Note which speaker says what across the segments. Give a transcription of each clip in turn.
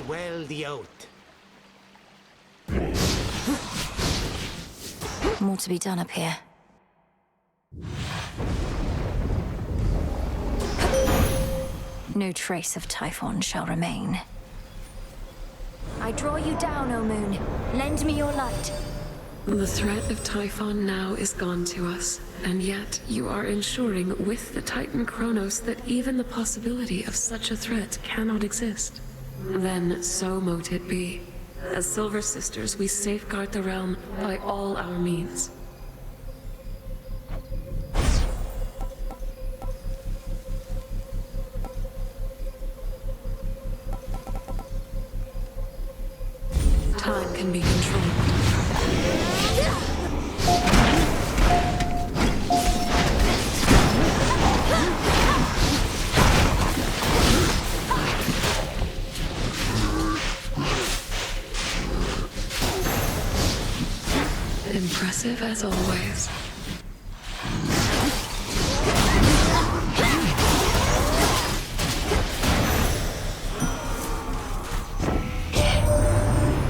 Speaker 1: well the oath.
Speaker 2: More to be done up here. No trace of Typhon shall remain. I draw you down, O moon. Lend me your light.
Speaker 3: The threat of Typhon now is gone to us, and yet you are ensuring with the Titan Chronos that even the possibility of such a threat cannot exist. Then so mote it be. As Silver Sisters, we safeguard the realm by all our means. Time can be controlled. Impressive as always.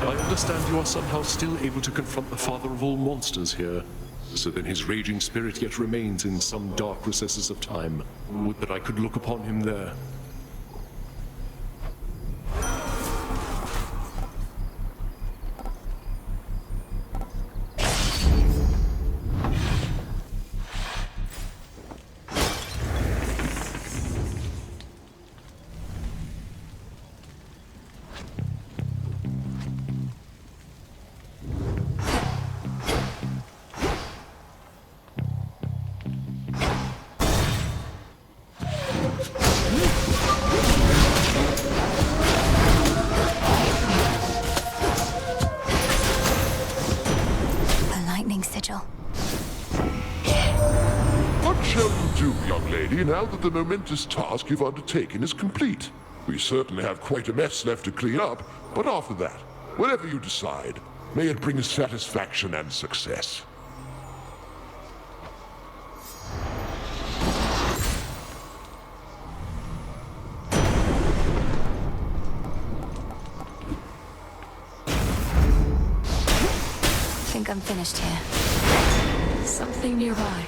Speaker 4: I understand you are somehow still able to confront the father of all monsters here. So then his raging spirit yet remains in some dark recesses of time. Would that I could look upon him there.
Speaker 5: Now that the momentous task you've undertaken is complete. We certainly have quite a mess left to clean up, but after that, whatever you decide, may it bring satisfaction and success.
Speaker 2: Think I'm finished here.
Speaker 3: Something nearby.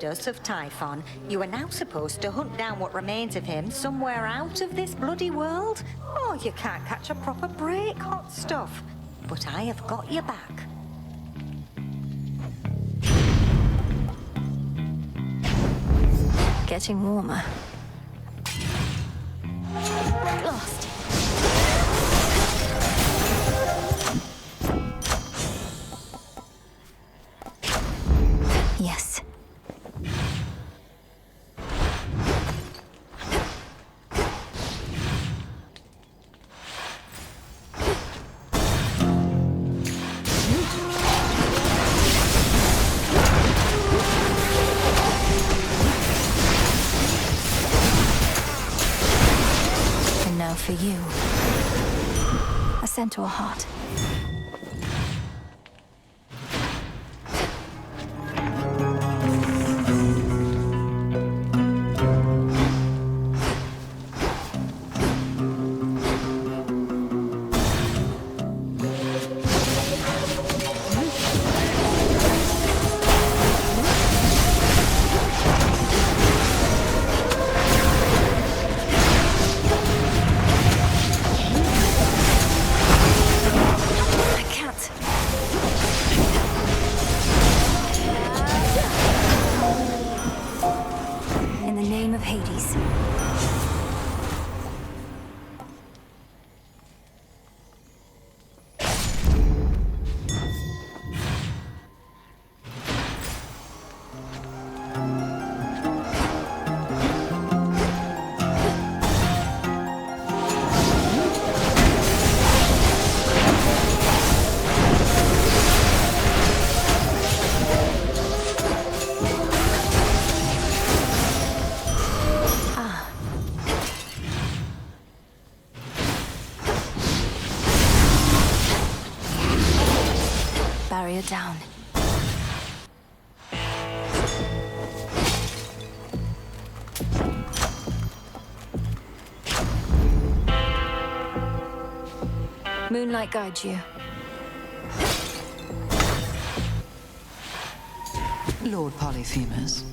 Speaker 6: Us of Typhon, you are now supposed to hunt down what remains of him somewhere out of this bloody world. Oh, you can't catch a proper break, hot stuff. But I have got your back.
Speaker 2: Getting warmer. Lost. Yes. For you. A centaur heart. warrior down. Moonlight guides you.
Speaker 1: Lord Polyphemus.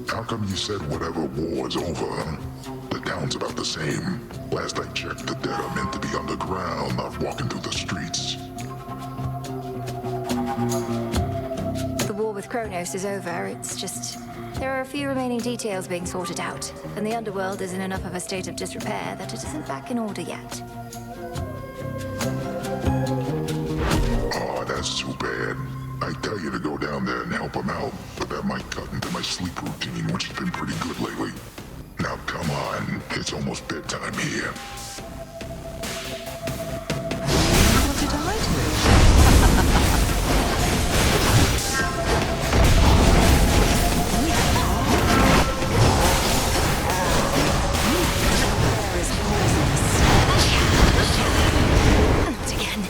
Speaker 7: How come you said whatever war is over? The town's about the same. Last I checked, the dead are meant to be underground, not walking through the streets.
Speaker 2: The war with Chronos is over. It's just... there are a few remaining details being sorted out, and the underworld is in enough of a state of disrepair that it isn't back in order yet.
Speaker 7: Oh, that's too bad. I tell you to go down there and help him out, but that might cut into my sleep routine, which has been pretty good lately. Now come on, it's almost bedtime here.
Speaker 1: What did I do? There is poisonous.
Speaker 2: Not again.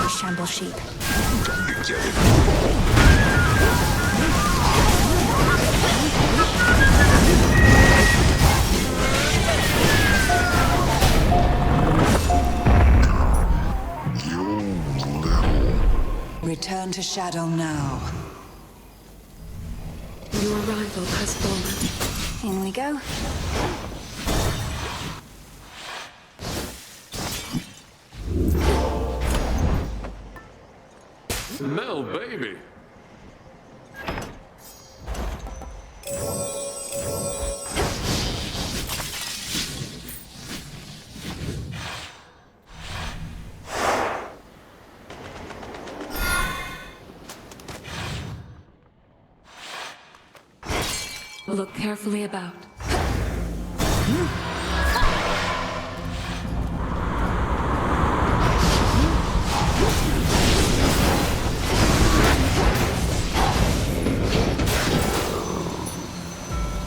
Speaker 2: Shamble sheep.
Speaker 7: You little...
Speaker 1: Return to shadow now.
Speaker 3: Your rival has fallen.
Speaker 2: In we go.
Speaker 4: Mel, baby.
Speaker 3: Look carefully about.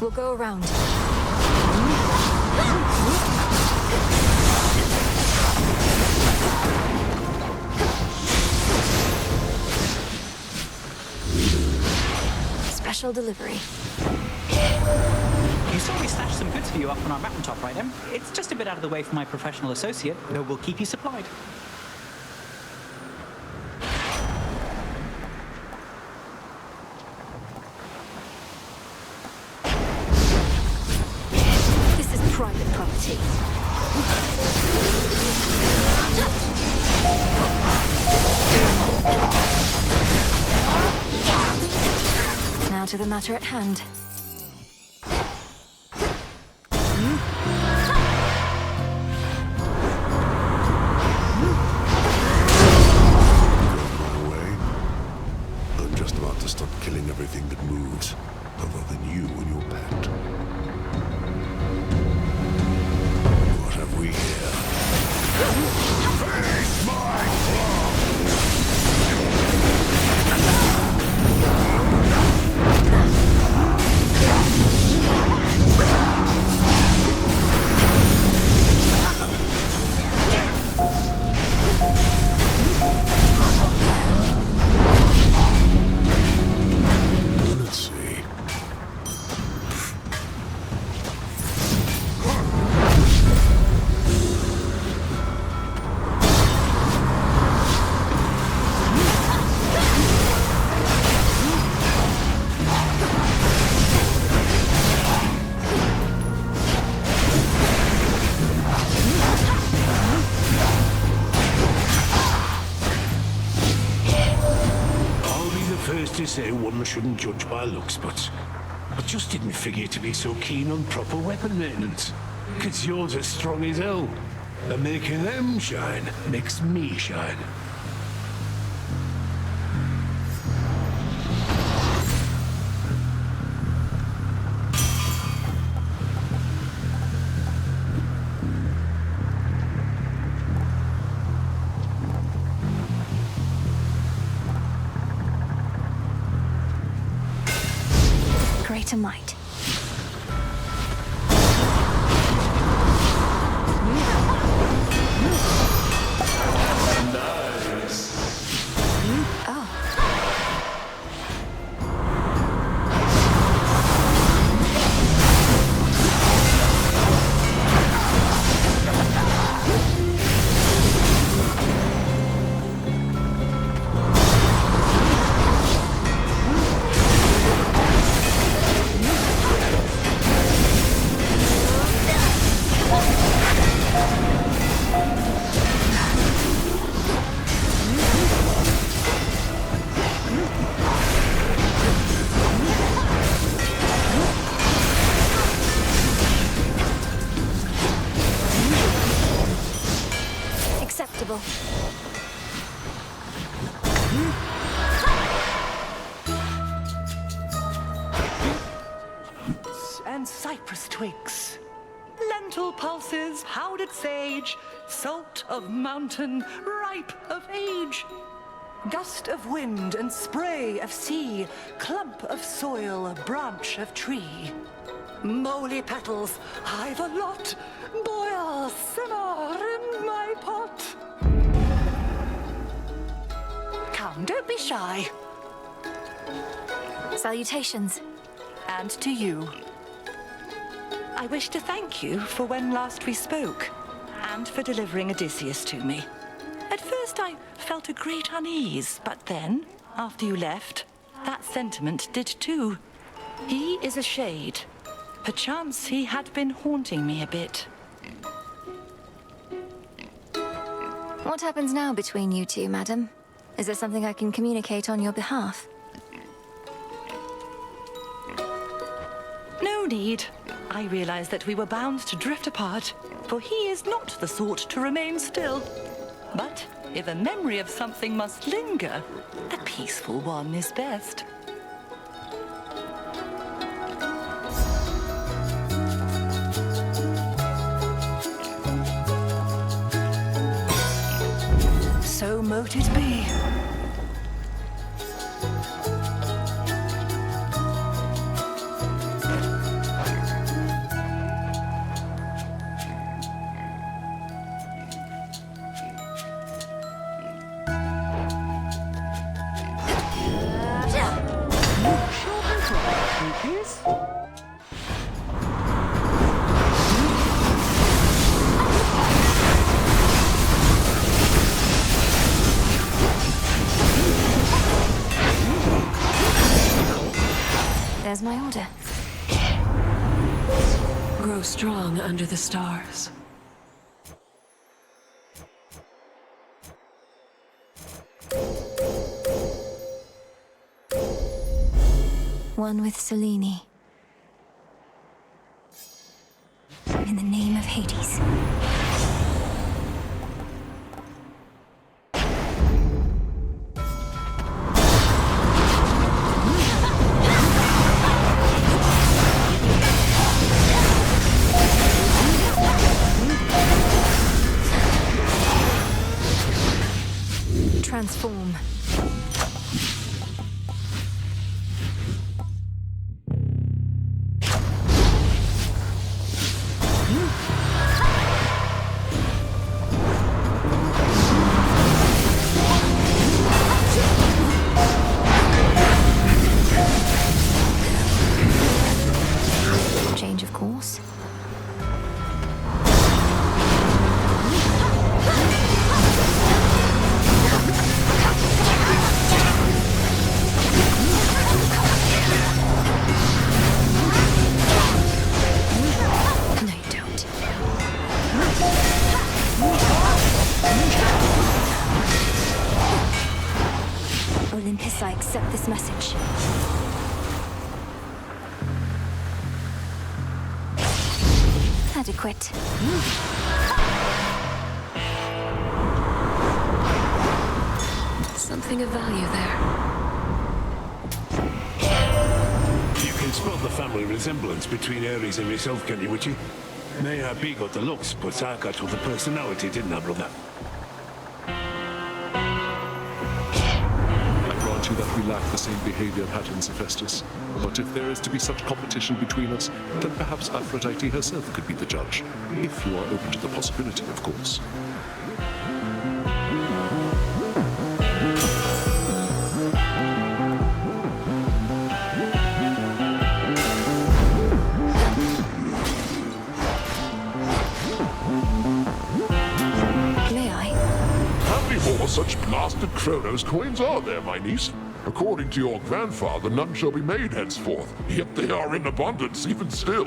Speaker 2: We'll go around. Special delivery.
Speaker 8: You saw we stashed some goods for you up on our mountaintop, right, Em? It's just a bit out of the way for my professional associate, though we'll keep you supplied.
Speaker 2: This is private property. Now to the matter at hand.
Speaker 9: Stop killing everything that moves, other than you and your pet. What have we here? Face my
Speaker 10: to say one shouldn't judge by looks, but I just didn't figure you to be so keen on proper weapon maintenance. 'Cause yours as strong as hell. And making them shine makes me shine.
Speaker 2: to might.
Speaker 11: And cypress twigs, lentil pulses, powdered sage, salt of mountain, ripe of age, gust of wind and spray of sea, clump of soil, branch of tree, moly petals, I've a lot, boil, simmer in my pot. Come, don't be shy.
Speaker 2: Salutations.
Speaker 11: And to you. I wish to thank you for when last we spoke, and for delivering Odysseus to me. At first I felt a great unease, but then, after you left, that sentiment did too. He is a shade. Perchance he had been haunting me a bit.
Speaker 2: What happens now between you two, madam? Is there something I can communicate on your behalf?
Speaker 11: No need. I realized that we were bound to drift apart, for he is not the sort to remain still. But if a memory of something must linger, a peaceful one is best. So mote it be.
Speaker 2: There's my order.
Speaker 3: Grow strong under the stars.
Speaker 2: One with Selene. In the name of Hades. Transform. Change of course. Olympus, I accept this message. Adequate.
Speaker 3: Something of value there.
Speaker 10: You can spot the family resemblance between Ares and myself, can you, Witchy? Mayhap he got the looks, but I got all the personality, didn't I, brother?
Speaker 4: I grant you that we lack the same behavior patterns, Hephaestus. But if there is to be such competition between us, then perhaps Aphrodite herself could be the judge. If you are open to the possibility, of course.
Speaker 5: Such blasted Chronos coins are there, my niece? According to your grandfather, none shall be made henceforth, yet they are in abundance even still.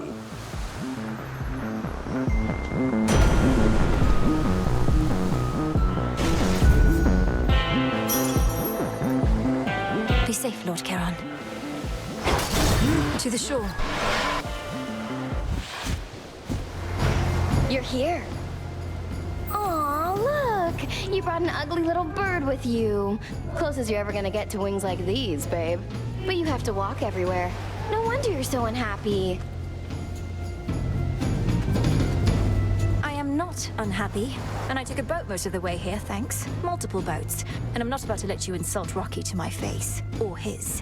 Speaker 2: Be safe, Lord Charon. To the shore.
Speaker 12: You're here. Aw, look! You brought an ugly little bird with you. Closest you're ever gonna get to wings like these, babe. But you have to walk everywhere. No wonder you're so unhappy.
Speaker 2: I am not unhappy, and I took a boat most of the way here, thanks. Multiple boats, and I'm not about to let you insult Rocky to my face, or his.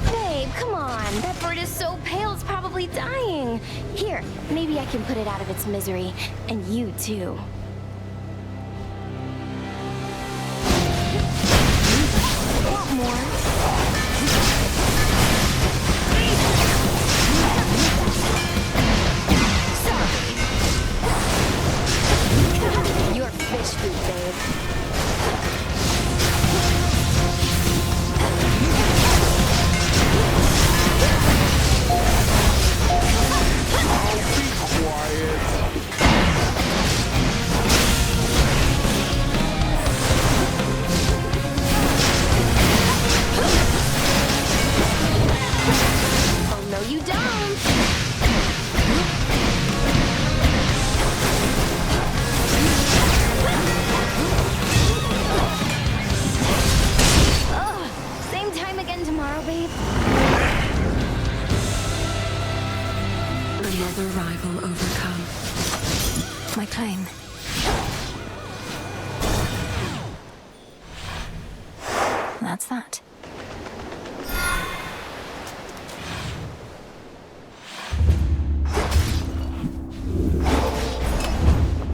Speaker 12: Babe, come on. That bird is so pale, it's probably dying. Here, maybe I can put it out of its misery. And you, too. Want more? Sorry. You're fish food, babe.
Speaker 2: That's that.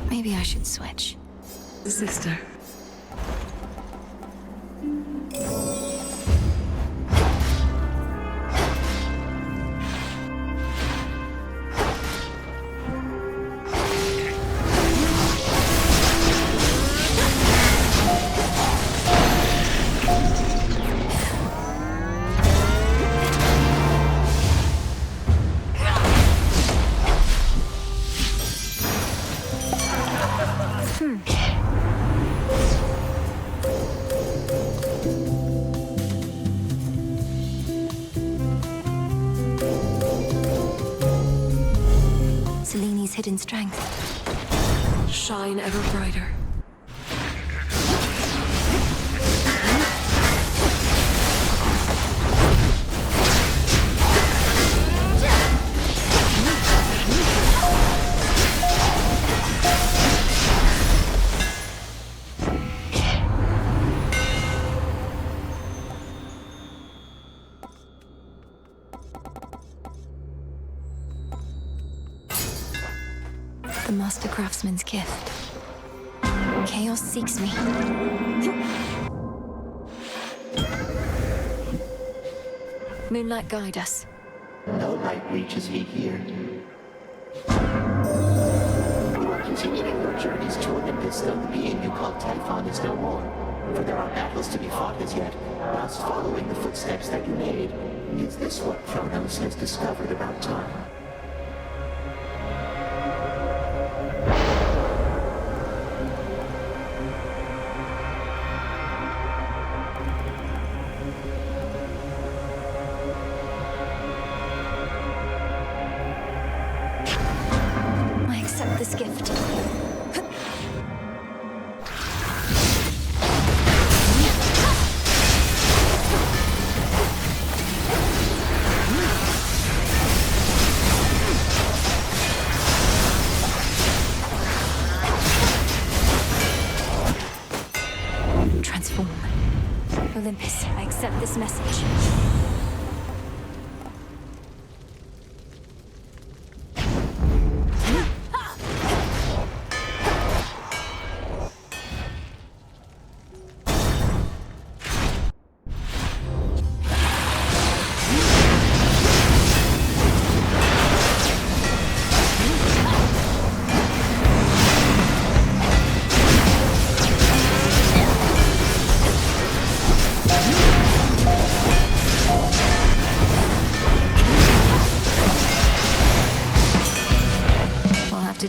Speaker 2: Maybe I should switch.
Speaker 3: Sister.
Speaker 2: Selene's hidden strength.
Speaker 3: Shine ever brighter.
Speaker 2: The master craftsman's gift. Chaos seeks me. Moonlight, guide us.
Speaker 13: No light reaches me here. You are continuing your journeys to Olympus, though the being you call Typhon is no more. For there are battles to be fought as yet, whilst following the footsteps that you made. Is this what Chronos has discovered about time?
Speaker 2: I accept this gift. Olympus, I accept this message.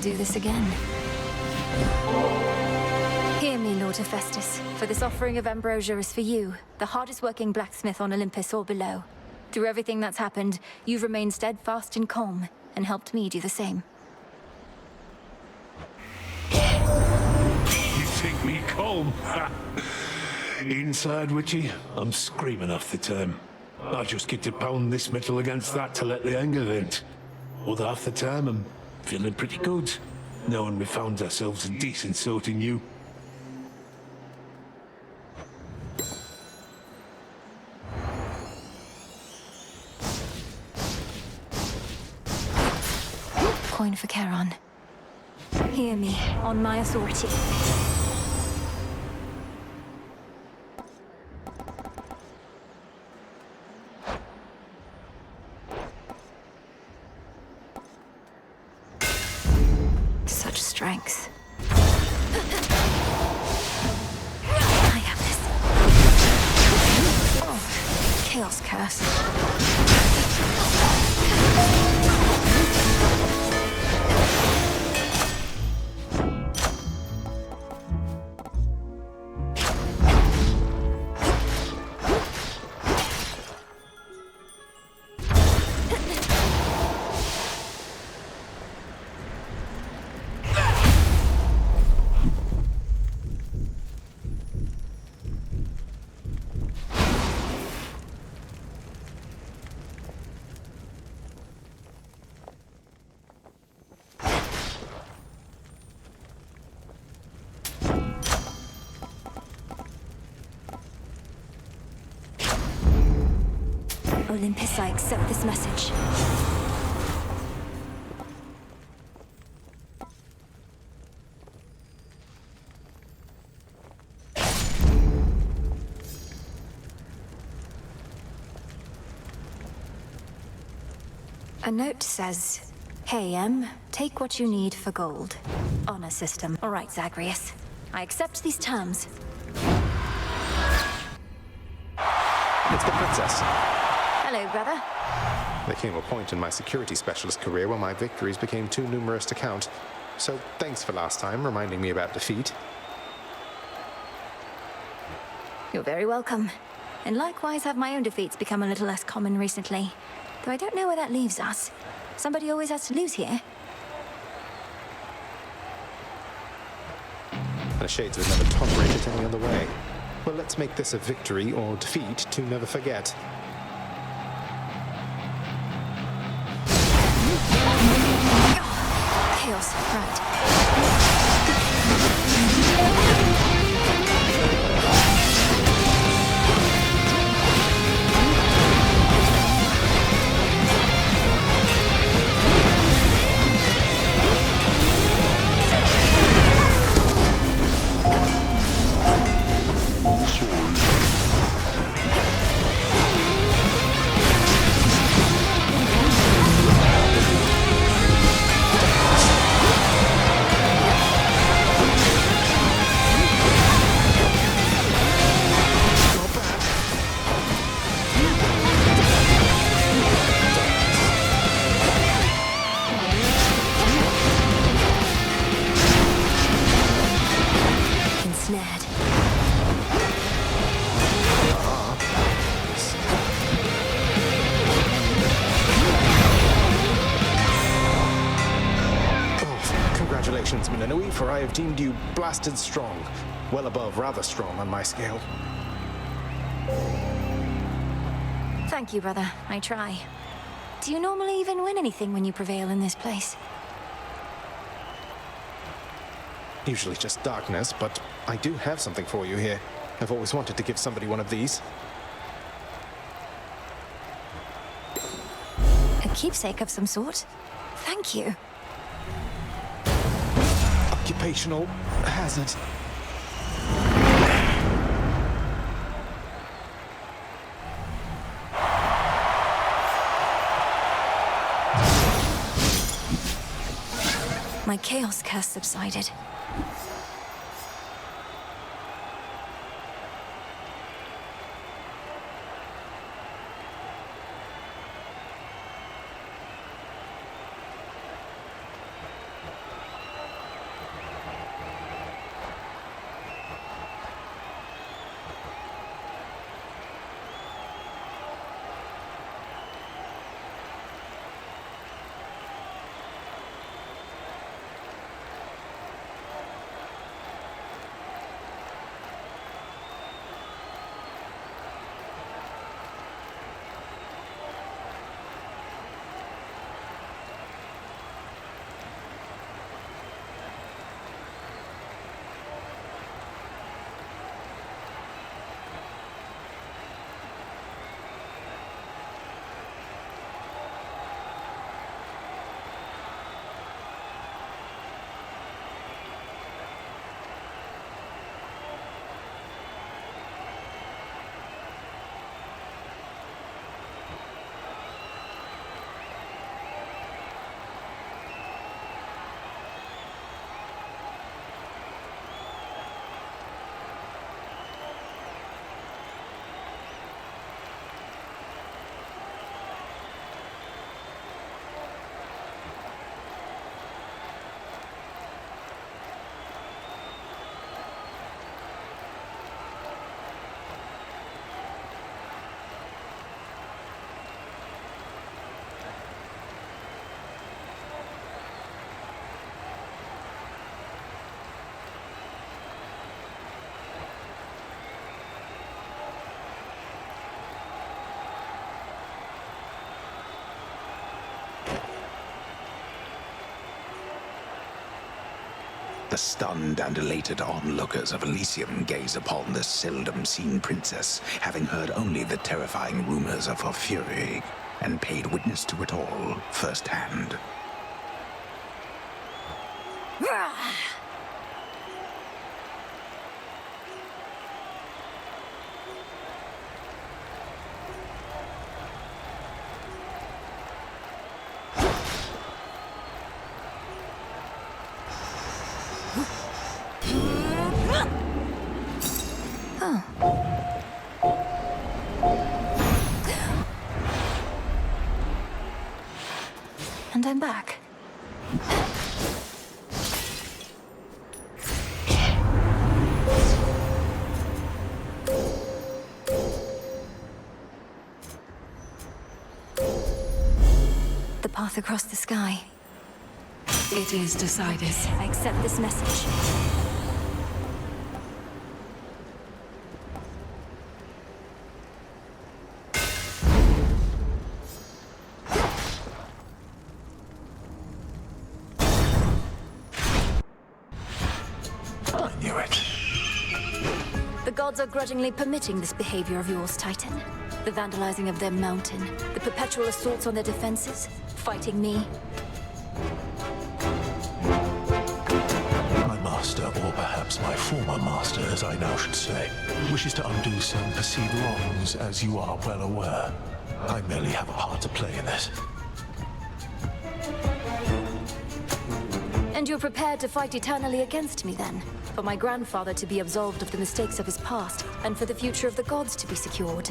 Speaker 2: Do this again. Hear me, Lord Hephaestus, for this offering of ambrosia is for you, the hardest working blacksmith on Olympus or below. Through everything that's happened, you've remained steadfast and calm, and helped me do the same.
Speaker 10: You think me calm? Inside, witchy, I'm screaming off the time. I just get to pound this metal against that to let the anger vent. Other half the time, I'm feeling pretty good, knowing we found ourselves a decent sort in you.
Speaker 2: Coin for Charon. Hear me, on my authority. Strength. I have this. Oh, chaos curse. Olympus, I accept this message. A note says, "Hey, take what you need for gold." Honor system. All right, Zagreus. I accept these terms.
Speaker 14: It's the princess.
Speaker 2: Hello, brother.
Speaker 14: There came a point in my security specialist career where my victories became too numerous to count. So thanks for last time, reminding me about defeat.
Speaker 2: You're very welcome. And likewise have my own defeats become a little less common recently. Though I don't know where that leaves us. Somebody always has to lose here.
Speaker 14: The Shades would never tolerate it any other way. Well, let's make this a victory or defeat to never forget.
Speaker 2: Chaos, right.
Speaker 14: Melinoe, for I have deemed you blasted strong, well above rather strong on my scale.
Speaker 2: Thank you, brother. I try. Do you normally even win anything when you prevail in this place?
Speaker 14: Usually just darkness, but I do have something for you here. I've always wanted to give somebody one of these.
Speaker 2: A keepsake of some sort? Thank you.
Speaker 14: Occupational hazard.
Speaker 2: My chaos curse subsided.
Speaker 15: The stunned and elated onlookers of Elysium gaze upon the seldom-seen princess, having heard only the terrifying rumors of her fury, and paid witness to it all firsthand.
Speaker 2: And I'm back. The path across the sky.
Speaker 3: It is decided.
Speaker 2: I accept this message. The gods are grudgingly permitting this behavior of yours, Titan. The vandalizing of their mountain, the perpetual assaults on their defenses, fighting me.
Speaker 16: My master, or perhaps my former master, as I now should say, wishes to undo some perceived wrongs, as you are well aware. I merely have a part to play in this.
Speaker 2: And you're prepared to fight eternally against me, then? For my grandfather to be absolved of the mistakes of his past, and for the future of the gods to be secured.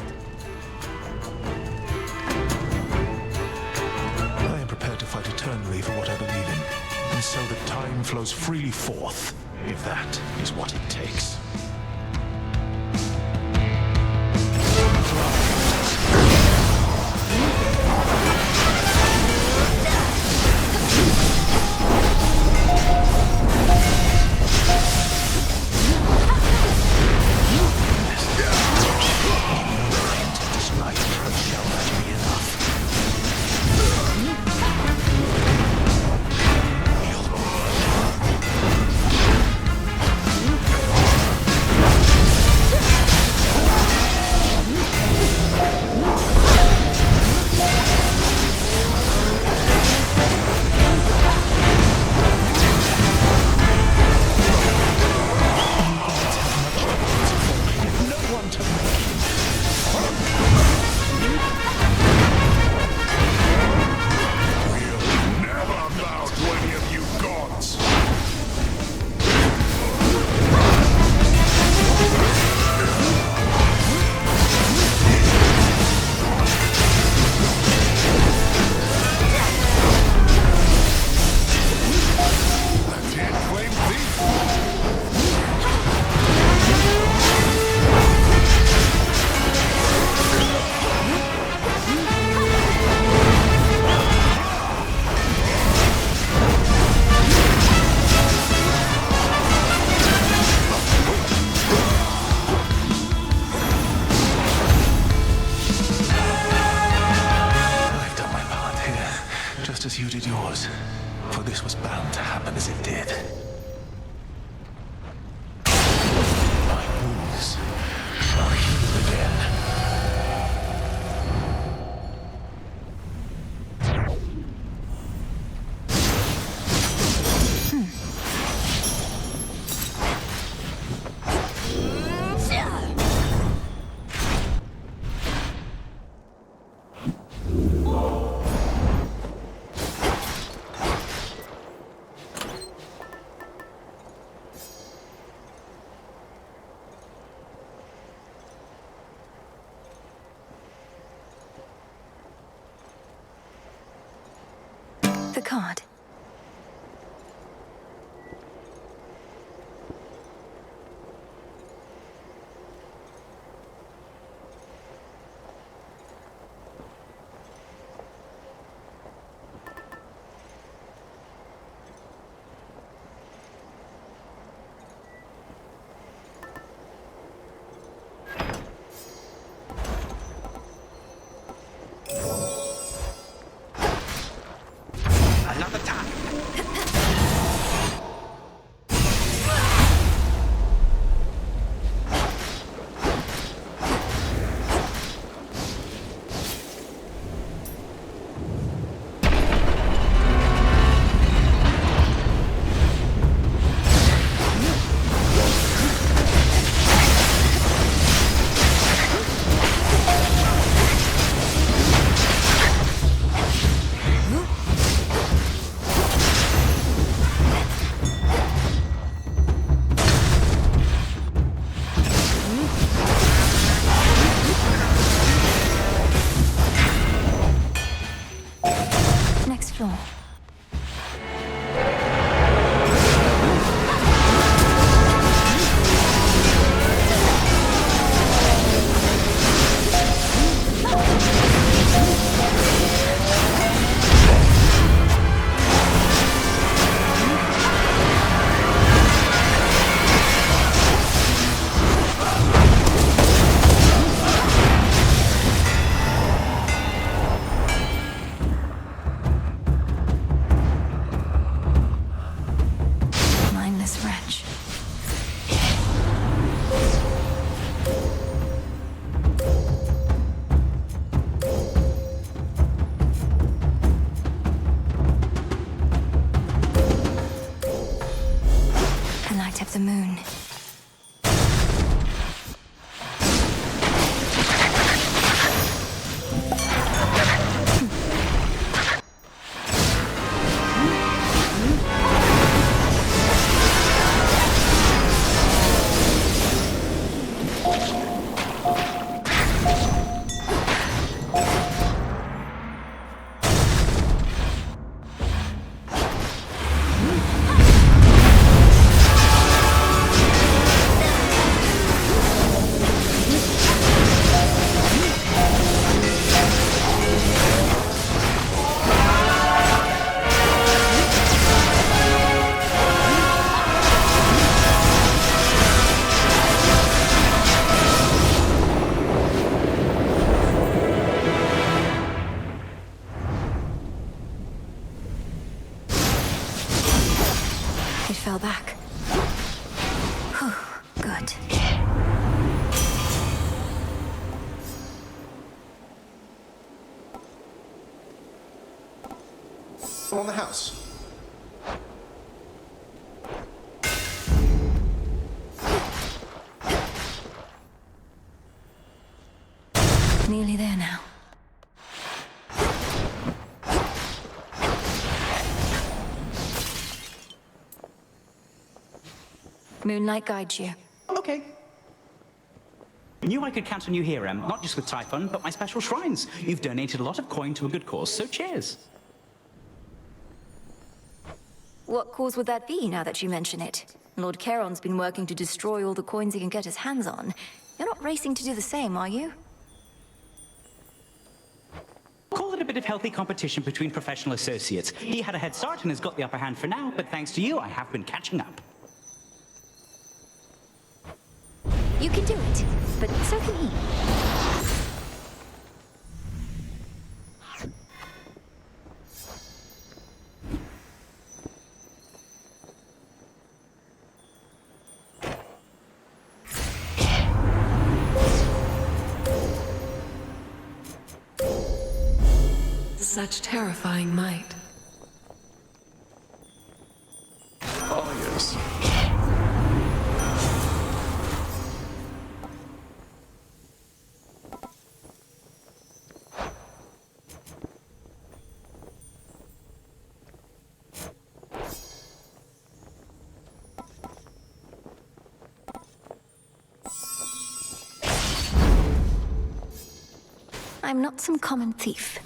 Speaker 16: I am prepared to fight eternally for what I believe in, and so that time flows freely forth, if that is what it takes. this was bound to happen as it did. My wounds shall heal again.
Speaker 2: The card.
Speaker 8: Another time.
Speaker 2: Next floor. Mindless wretch. The light of the moon. It fell back. Whew, good.
Speaker 14: On the house.
Speaker 2: Nearly there now. Moonlight guides you.
Speaker 8: Okay. Knew I could count on you here, Em. Not just with Typhon, but my special shrines. You've donated a lot of coin to a good cause, so cheers.
Speaker 2: What cause would that be, now that you mention it? Lord Charon's been working to destroy all the coins he can get his hands on. You're not racing to do the same, are you?
Speaker 8: Call it a bit of healthy competition between professional associates. He had a head start and has got the upper hand for now, but thanks to you, I have been catching up.
Speaker 2: You can do it, but so can he.
Speaker 3: such terrifying might.
Speaker 4: Ah, yes.
Speaker 2: I'm not some common thief.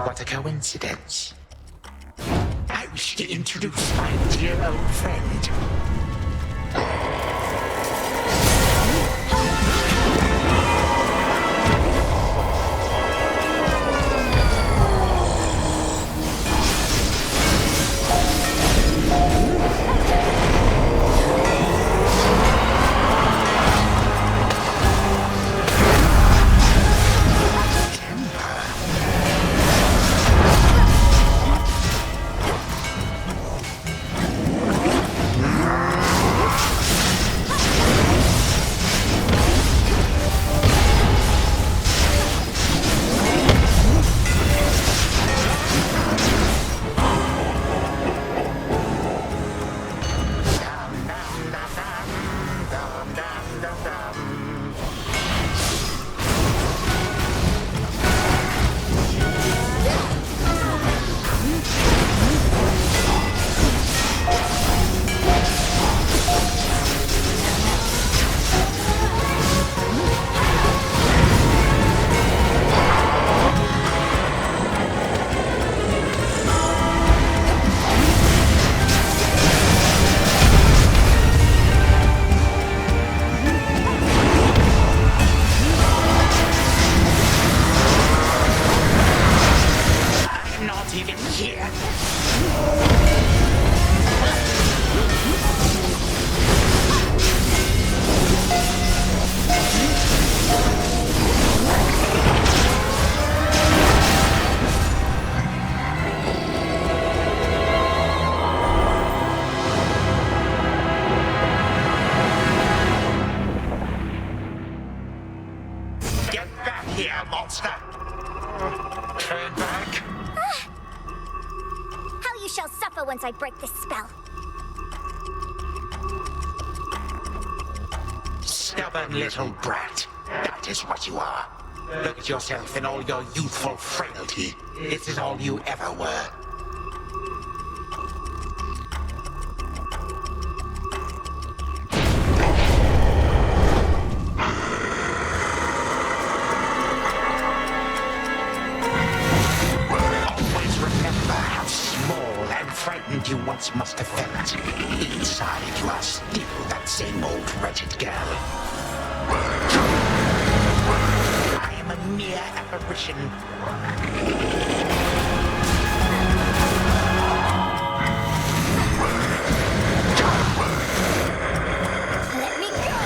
Speaker 15: What a coincidence. I wish to introduce my dear old friend.
Speaker 17: Once I break this spell.
Speaker 15: Stubborn little brat. That is what you are. Look at yourself in all your youthful frailty. This is all you ever were. You once must have felt. Inside you are still that same old wretched girl. I am a mere apparition.
Speaker 17: Let me go!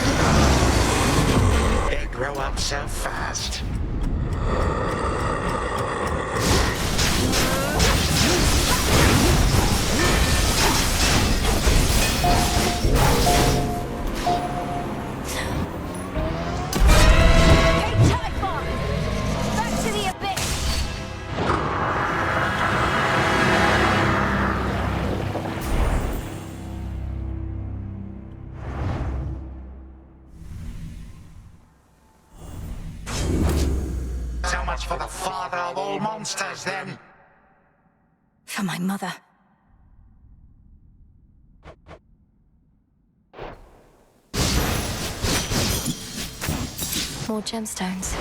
Speaker 15: They grow up so fast.
Speaker 17: Hey, Typhon! Back to the abyss!
Speaker 15: So much for the father of all monsters, then.
Speaker 2: For my mother. More gemstones.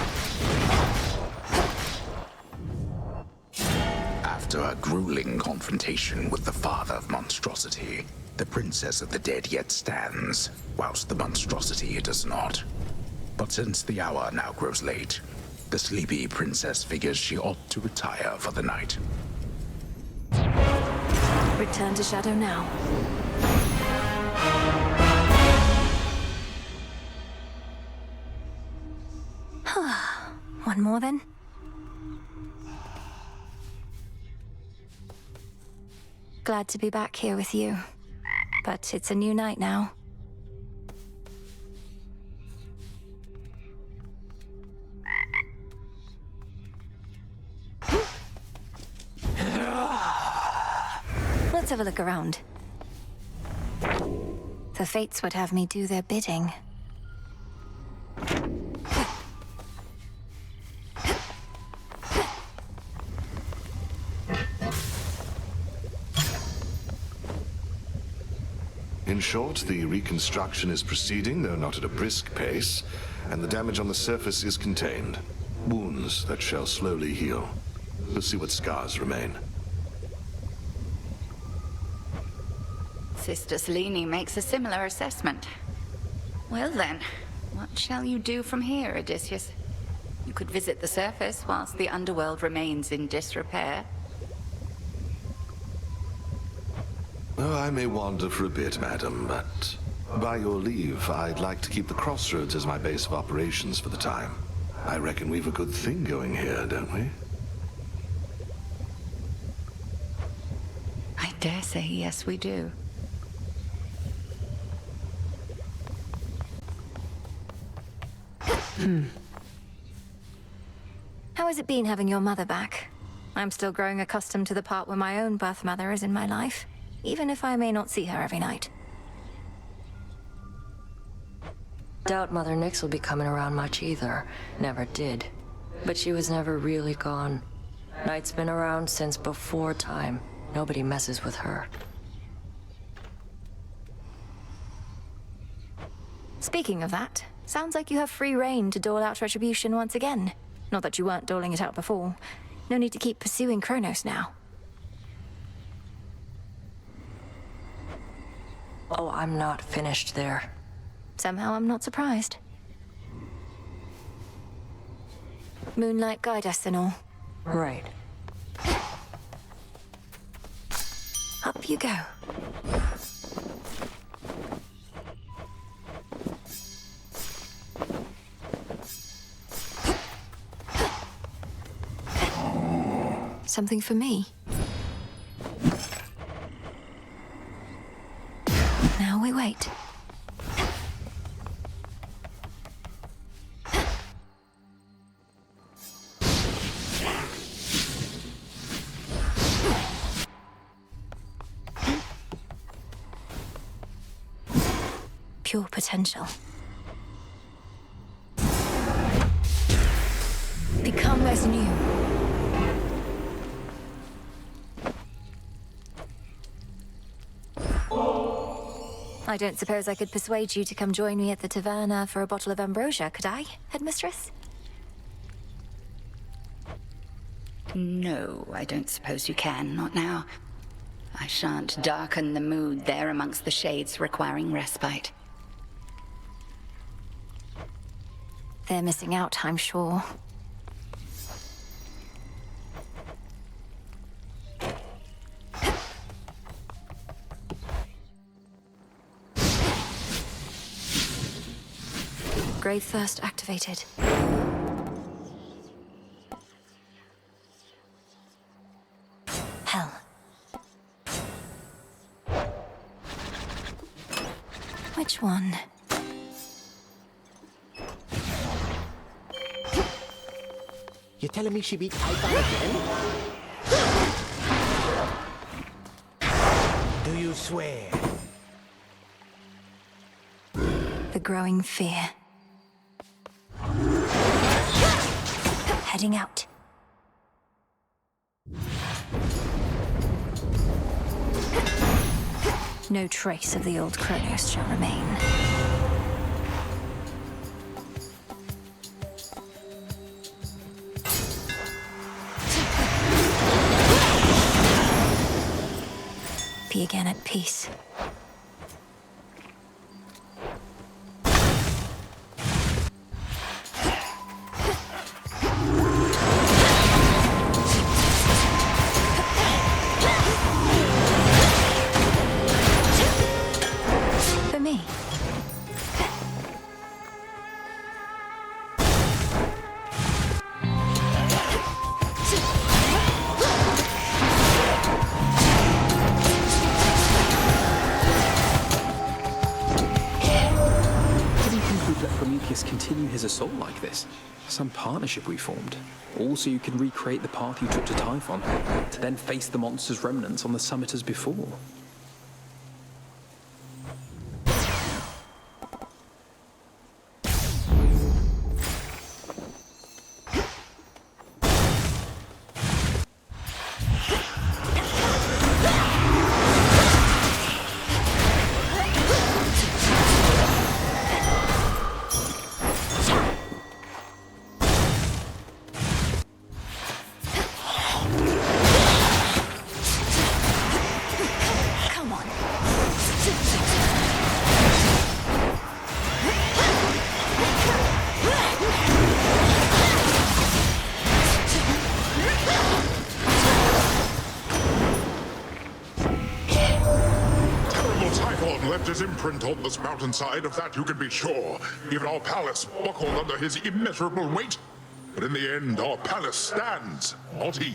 Speaker 15: After a grueling confrontation with the father of monstrosity, the princess of the dead yet stands, whilst the monstrosity does not. But since the hour now grows late, the sleepy princess figures she ought to retire for the night.
Speaker 2: Return to shadow now. One more then. Glad to be back here with you. But it's a new night now. Let's have a look around. The fates would have me do their bidding.
Speaker 9: In short, the reconstruction is proceeding, though not at a brisk pace, and the damage on the surface is contained. Wounds that shall slowly heal. We'll see what scars remain.
Speaker 18: Sister Selene makes a similar assessment. Well then, what shall you do from here, Odysseus? You could visit the surface whilst the underworld remains in disrepair.
Speaker 9: Oh, I may wander for a bit, madam, but by your leave, I'd like to keep the crossroads as my base of operations for the time. I reckon we've a good thing going here, don't we?
Speaker 18: I dare say yes, we do.
Speaker 2: How has it been having your mother back? I'm still growing accustomed to the part where my own birth mother is in my life, even if I may not see her every night.
Speaker 19: Doubt Mother Nyx will be coming around much either. Never did. But she was never really gone. Night's been around since before time. Nobody messes with her.
Speaker 2: Speaking of that, sounds like you have free reign to dole out retribution once again. Not that you weren't doling it out before. No need to keep pursuing Chronos now.
Speaker 19: Oh, I'm not finished there.
Speaker 2: Somehow I'm not surprised. Moonlight guide us and all.
Speaker 19: Right.
Speaker 2: Up you go. Something for me? Now we wait. Pure potential. Become as new. I don't suppose I could persuade you to come join me at the taverna for a bottle of ambrosia, could I, headmistress?
Speaker 18: No, I don't suppose you can, not now. I shan't darken the mood there amongst the shades requiring respite.
Speaker 2: They're missing out, I'm sure. Grave thirst activated. Hell. Which one?
Speaker 20: You're telling me she beat Typhon again? Do you swear?
Speaker 2: The growing fear. Heading out. No trace of the old Chronos shall remain. Be again at peace.
Speaker 21: let Prometheus continue his assault like this? Some partnership we formed. All so you can recreate the path you took to Typhon, to then face the monster's remnants on the summit as before.
Speaker 7: His imprint on this mountainside, of that you can be sure. Even our palace buckled under his immeasurable weight. But in the end, our palace stands, not he.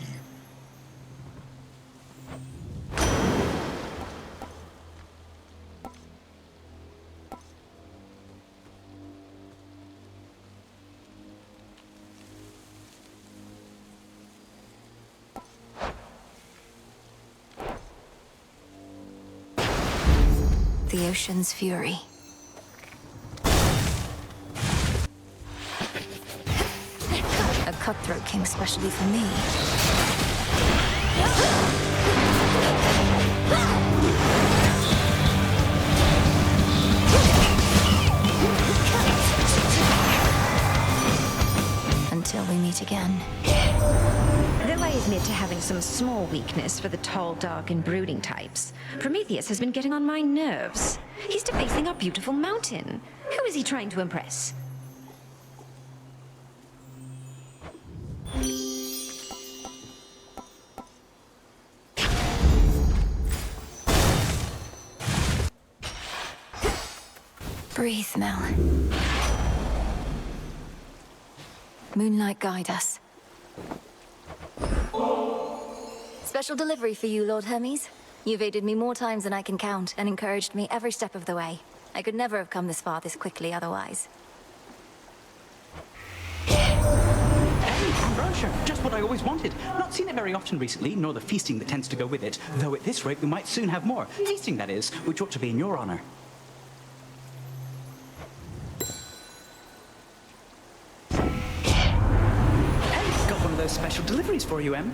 Speaker 2: The ocean's fury. A cutthroat came specially for me. Until we meet again.
Speaker 22: Though I admit to having some small weakness for the tall, dark, and brooding types, Prometheus has been getting on my nerves. He's defacing our beautiful mountain. Who is he trying to impress?
Speaker 2: Breathe, Mel. Moonlight, guide us. Special delivery for you, Lord Hermes. You've aided me more times than I can count, and encouraged me every step of the way. I could never have come this far this quickly otherwise.
Speaker 8: Hey, ambrosia! Just what I always wanted. Not seen it very often recently, nor the feasting that tends to go with it. Though at this rate, we might soon have more. Feasting, that is, which ought to be in your honor. Hey, got one of those special deliveries for you, Em.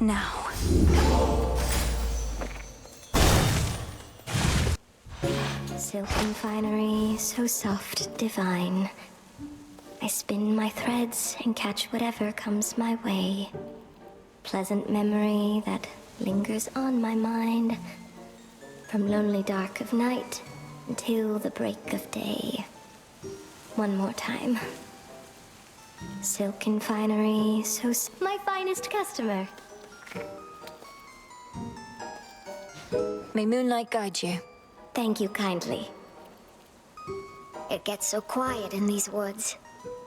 Speaker 2: Now.
Speaker 23: Silken finery, so soft, divine. I spin my threads and catch whatever comes my way. Pleasant memory that lingers on my mind. From lonely dark of night until the break of day. One more time. Silken finery, so my finest customer.
Speaker 2: May moonlight guide you.
Speaker 23: Thank you kindly. It gets so quiet in these woods.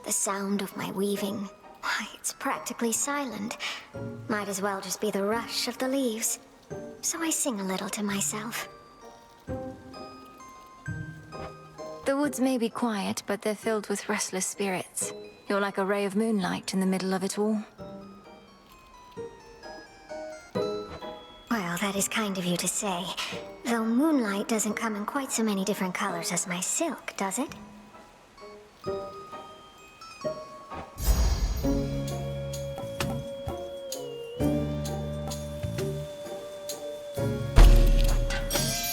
Speaker 23: The sound of my weaving. Why, it's practically silent. Might as well just be the rush of the leaves. So I sing a little to myself.
Speaker 2: The woods may be quiet, but they're filled with restless spirits. You're like a ray of moonlight in the middle of it all.
Speaker 23: Well, that is kind of you to say. Though moonlight doesn't come in quite so many different colors as my silk, does it?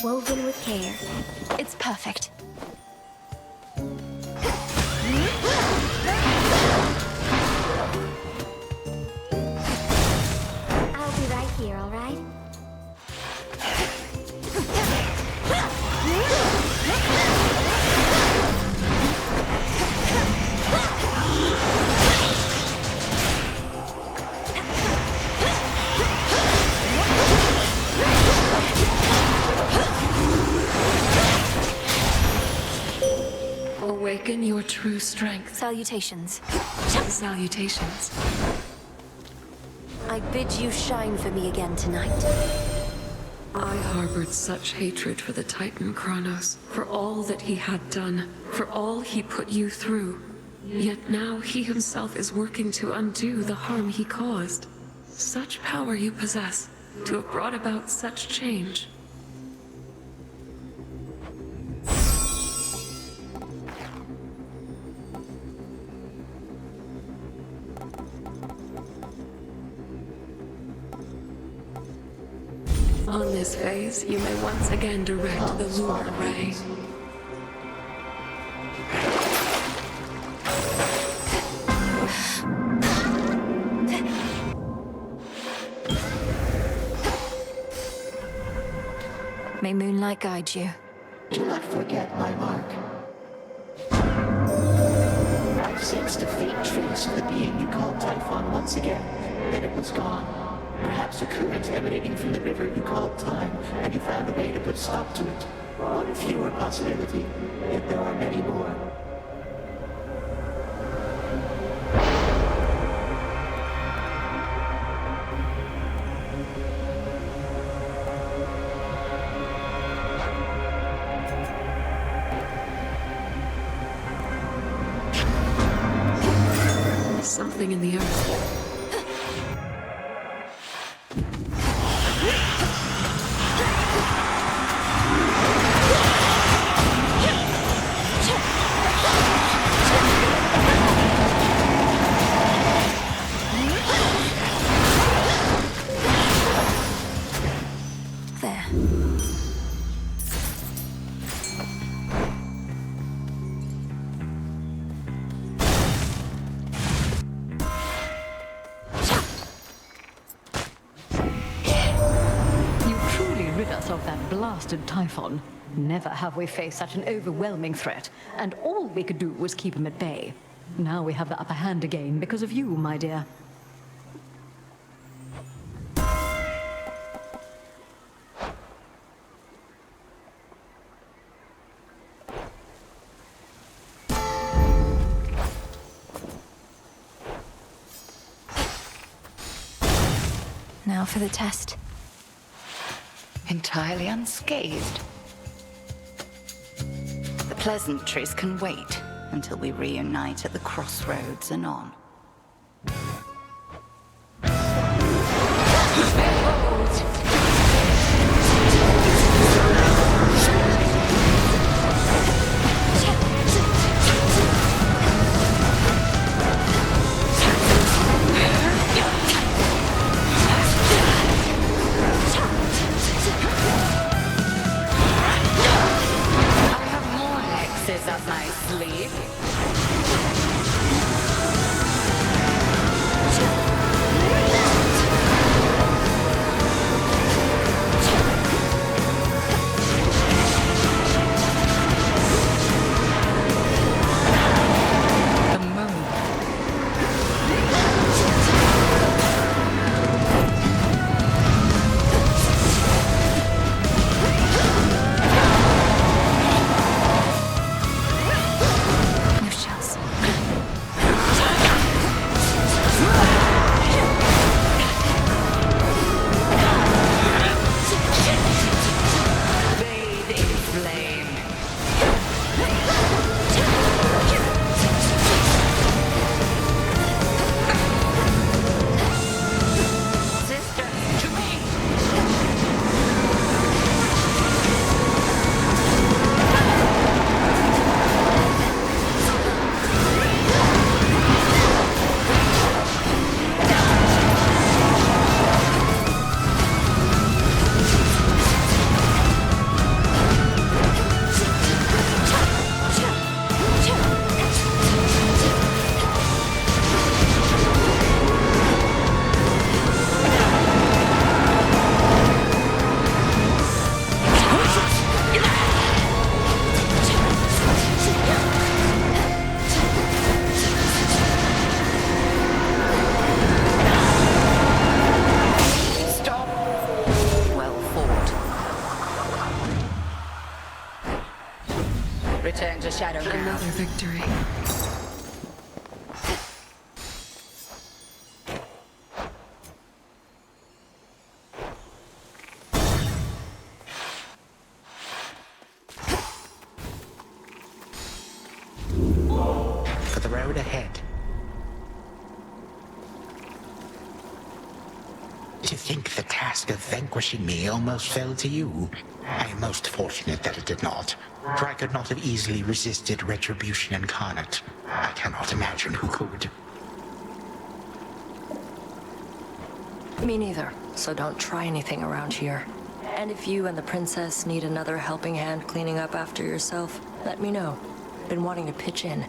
Speaker 23: Woven with care.
Speaker 2: It's perfect.
Speaker 23: I'll be right here, all right?
Speaker 3: Awaken your true strength.
Speaker 2: Salutations.
Speaker 3: Salutations.
Speaker 2: I bid you shine for me again tonight.
Speaker 3: I harbored such hatred for the Titan Chronos, for all that he had done, for all he put you through. Yet now he himself is working to undo the harm he caused. Such power you possess, to have brought about such change. On this phase, you may once again direct the lunar ray.
Speaker 2: May moonlight guide you.
Speaker 13: Do not forget my mark. I've sensed a faint trace of the being you called Typhon once again, then it was gone. Perhaps a current emanating from the river you called time, and you found a way to put stop to it. One fewer possibility, yet there are many more.
Speaker 3: Something in the earth.
Speaker 1: Of that blasted Typhon. Never have we faced such an overwhelming threat, and all we could do was keep him at bay. Now we have the upper hand again because of you, my dear.
Speaker 2: Now for the test.
Speaker 18: Entirely unscathed. The pleasantries can wait until we reunite at the crossroads anon. Up my sleeve. Return to Shadow now.
Speaker 3: Another victory.
Speaker 15: To think the task of vanquishing me almost fell to you. I am most fortunate that it did not, for I could not have easily resisted retribution incarnate. I cannot imagine who could.
Speaker 19: Me neither, so don't try anything around here. And if you and the princess need another helping hand cleaning up after yourself, let me know. Been wanting to pitch in.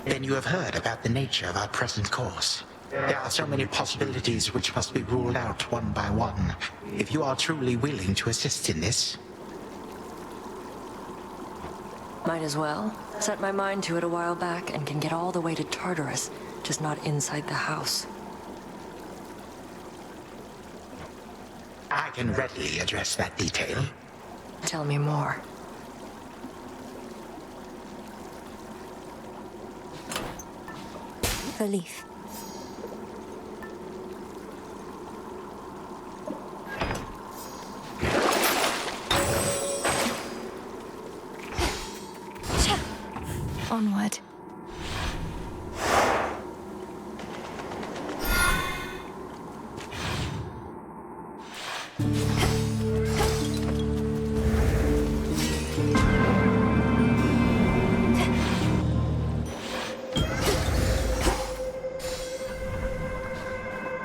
Speaker 15: Then you have heard about the nature of our present course. There are so many possibilities which must be ruled out one by one. If you are truly willing to assist in this...
Speaker 19: Might as well. Set my mind to it a while back and can get all the way to Tartarus, just not inside the house.
Speaker 15: I can readily address that detail.
Speaker 19: Tell me more.
Speaker 2: The leaf. Onward.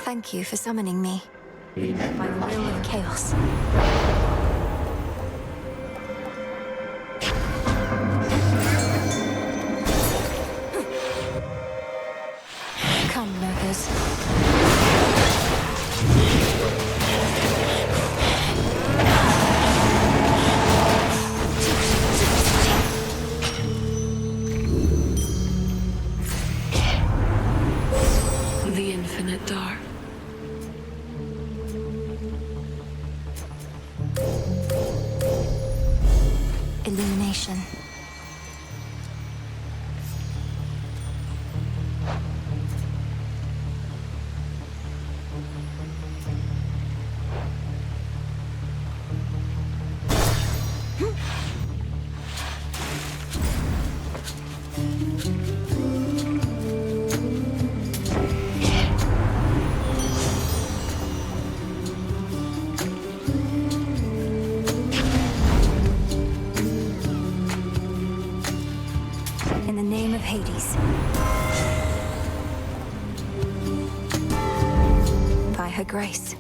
Speaker 2: Thank you for summoning me. My will of chaos. Come, lurkers.
Speaker 3: The infinite dark.
Speaker 2: Illumination. In the name of Hades. By her grace.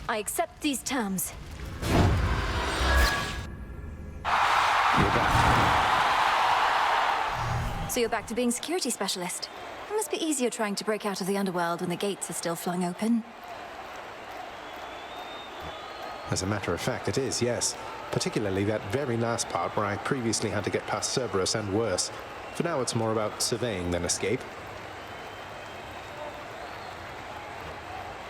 Speaker 2: I accept these terms. So you're back to being security specialist. It must be easier trying to break out of the underworld when the gates are still flung open.
Speaker 14: As a matter of fact, it is, yes. Particularly that very last part where I previously had to get past Cerberus and worse. For now, it's more about surveying than escape.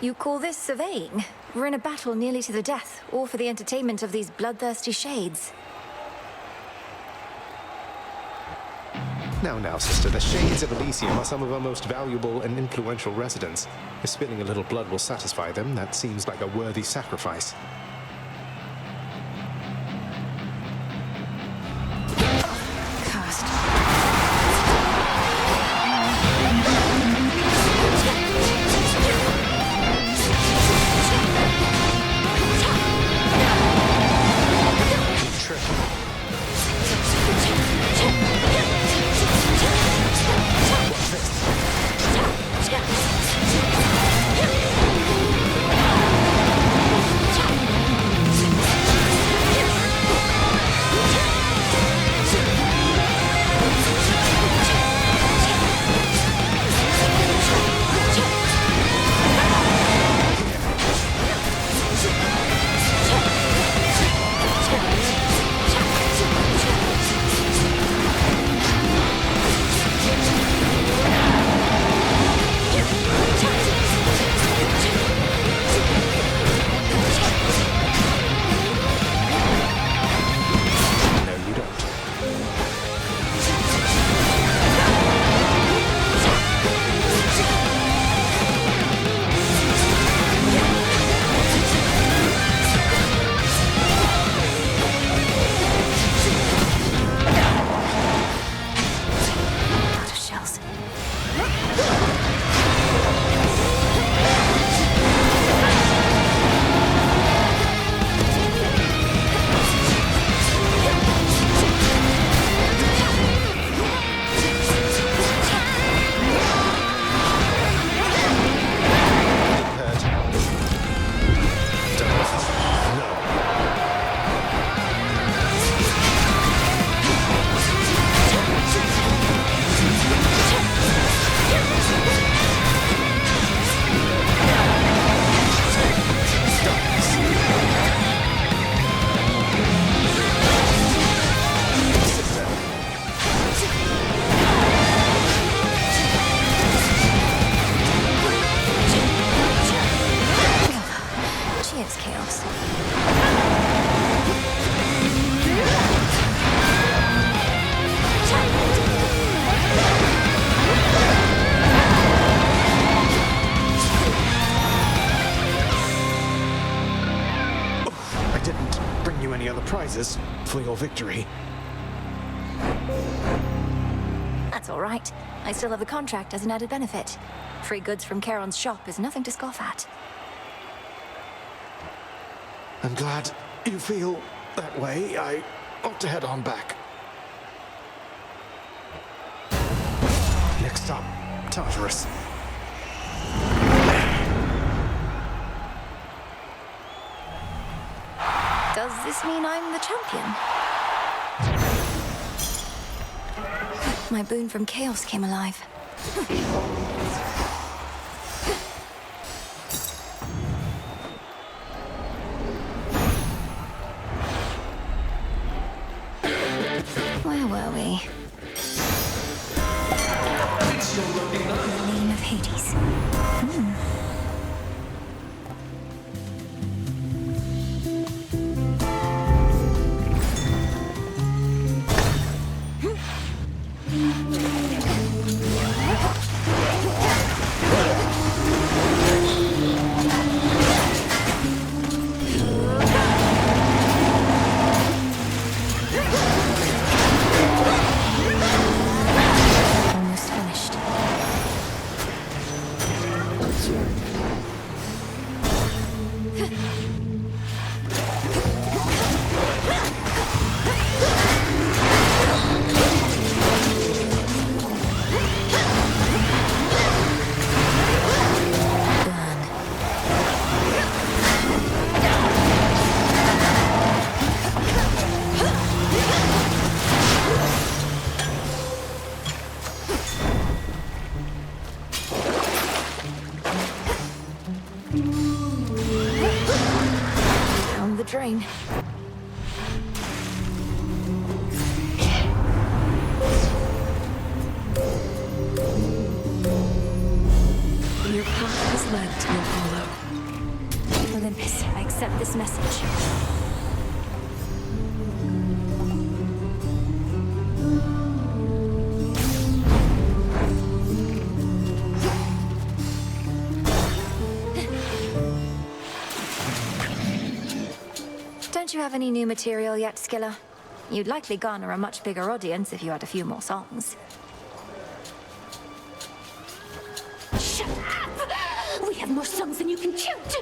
Speaker 2: You call this surveying? We're in a battle nearly to the death, all for the entertainment of these bloodthirsty shades.
Speaker 14: Now, sister, the Shades of Elysium are some of our most valuable and influential residents. If spilling a little blood will satisfy them, that seems like a worthy sacrifice.
Speaker 2: requires chaos.
Speaker 14: I didn't bring you any other prizes for your victory.
Speaker 2: That's all right. I still have the contract as an added benefit. Free goods from Charon's shop is nothing to scoff at.
Speaker 14: I'm glad you feel that way. I ought to head on back. Next stop, Tartarus.
Speaker 2: Does this mean I'm the champion? My boon from chaos came alive. Where were we? The name of Hades. Drain.
Speaker 3: Your path has led to Apollo.
Speaker 2: Olympus, I accept this message. Don't you have any new material yet, Scylla? You'd likely garner a much bigger audience if you had a few more songs.
Speaker 5: Shut up! We have more songs than you can count.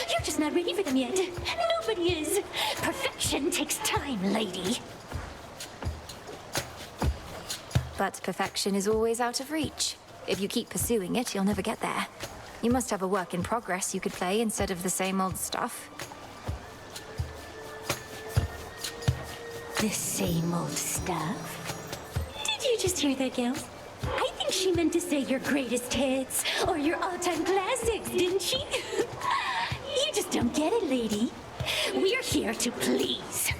Speaker 5: You're just not ready for them yet. Nobody is. Perfection takes time, lady.
Speaker 2: But perfection is always out of reach. If you keep pursuing it, you'll never get there. You must have a work in progress you could play instead of the same old stuff.
Speaker 5: The same old stuff? Did you just hear that, girls? I think she meant to say your greatest hits or your all-time classics, didn't she? You just don't get it, lady. We're here to please.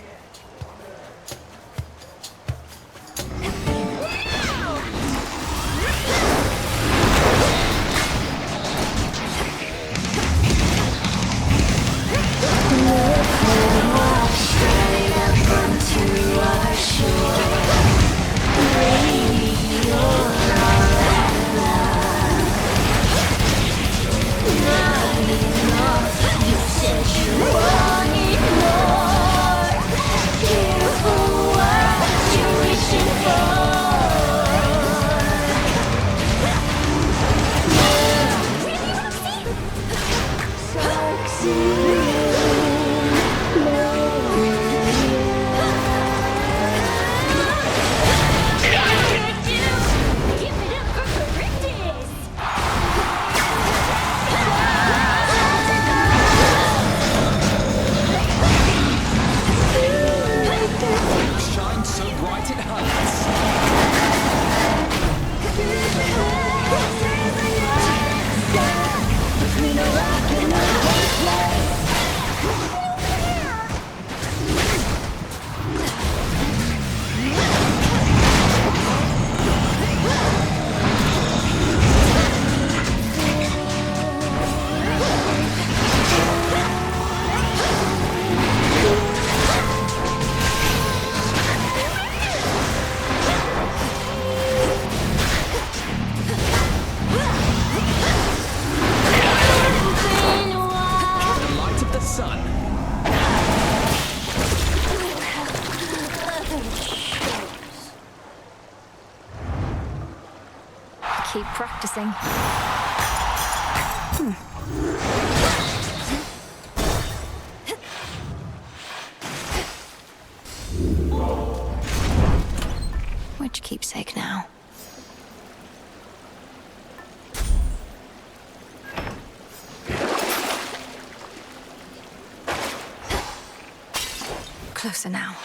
Speaker 17: You said you wanted more.
Speaker 2: practicing. Which keepsake now? Closer now.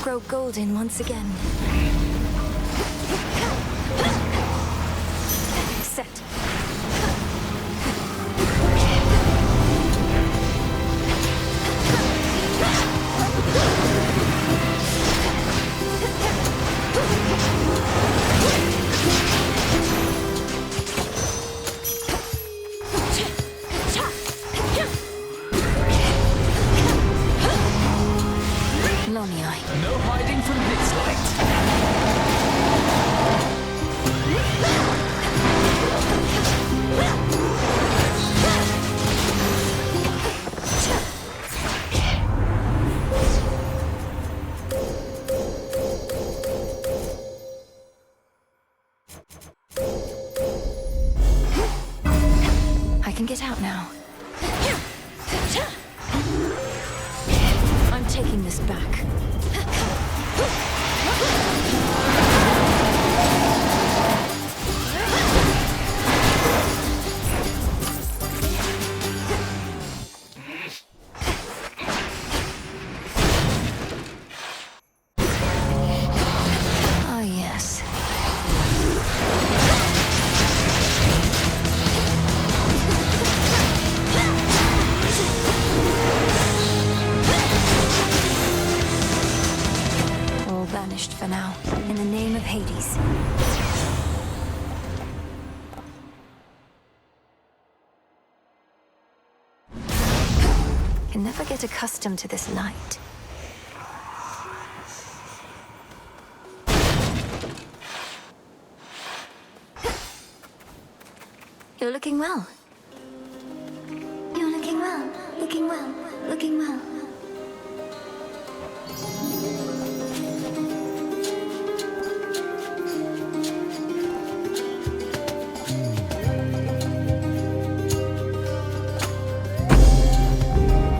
Speaker 2: Grow golden once again. Set.
Speaker 6: No hiding from this light.
Speaker 2: I can get out now. I'm taking this back. Ah, yes. All vanished for now, in the name of Hades. Can never get accustomed to this light. You're looking well.
Speaker 23: You're looking well, looking well, looking well.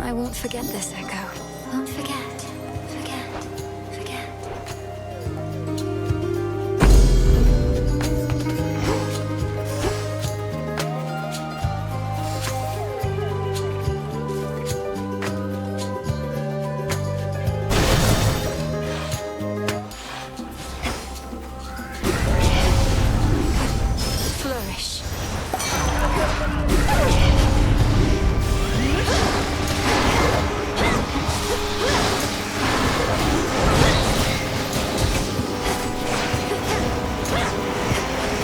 Speaker 2: I won't forget this, Echo.
Speaker 23: Won't forget, forget, forget.
Speaker 2: Flourish.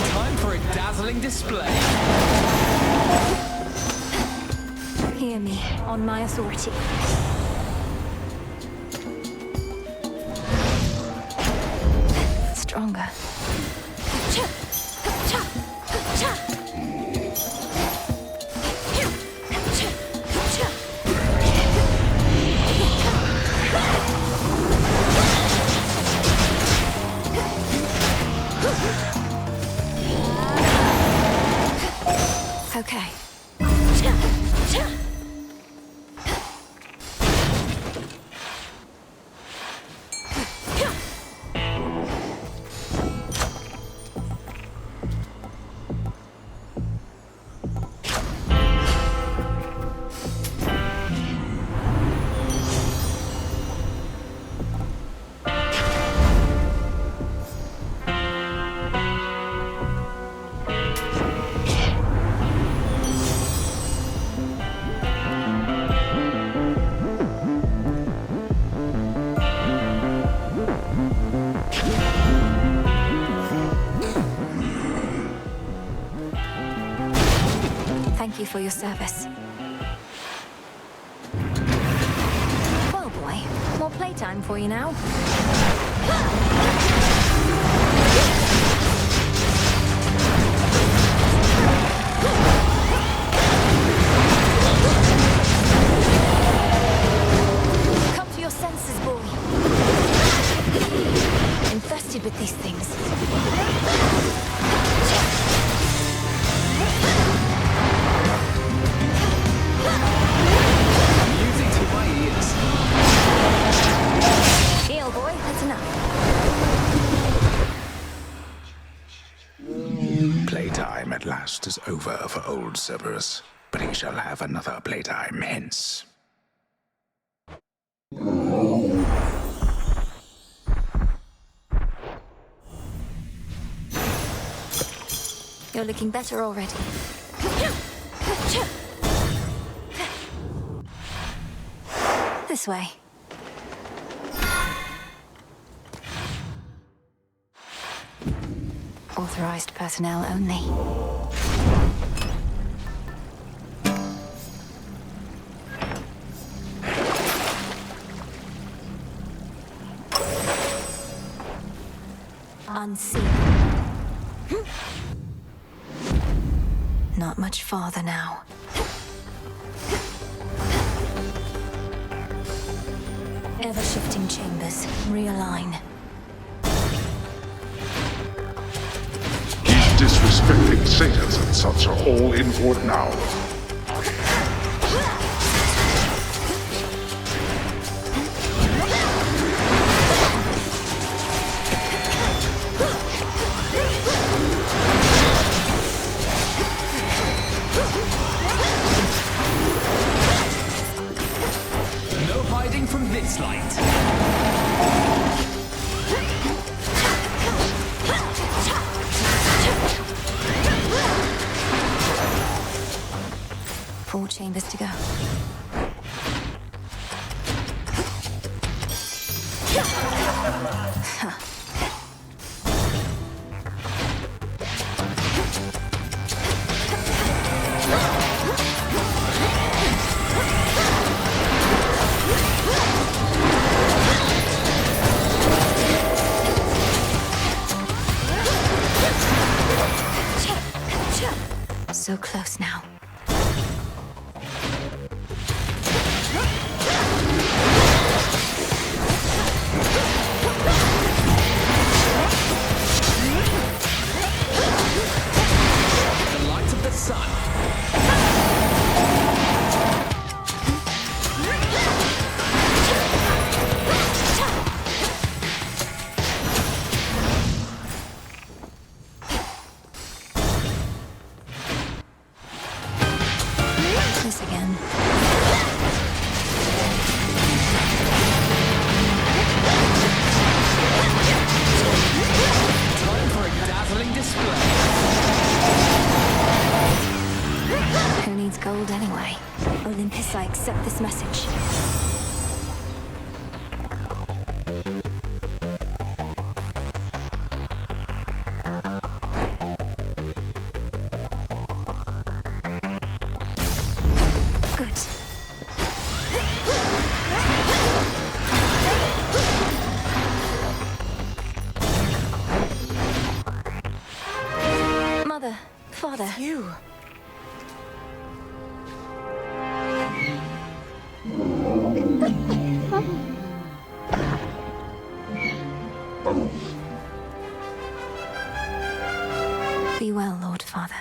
Speaker 6: Time for a dazzling display.
Speaker 2: Hear me, on my authority. Stronger. Okay. Thank you for your service. Well, boy, more playtime for you now. Come to your senses, boy. Infested with these things.
Speaker 6: Music to my ears.
Speaker 2: Heal, boy. That's enough.
Speaker 15: Playtime at last is over for old Cerberus, but he shall have another playtime hence.
Speaker 2: You're looking better already. This way. Authorized personnel only. Unseen. Not much farther now. Ever-shifting chambers. Realign.
Speaker 7: Keep disrespecting satyrs and such are all in for it now.
Speaker 6: No hiding from this light.
Speaker 2: Four chambers to go. So close now.
Speaker 6: The light of the sun.
Speaker 2: This again.
Speaker 6: Time for a dazzling display.
Speaker 2: Who needs gold anyway? Olympus, I accept this message. Good. Mother, father.
Speaker 10: You.
Speaker 2: Be well, Lord Father.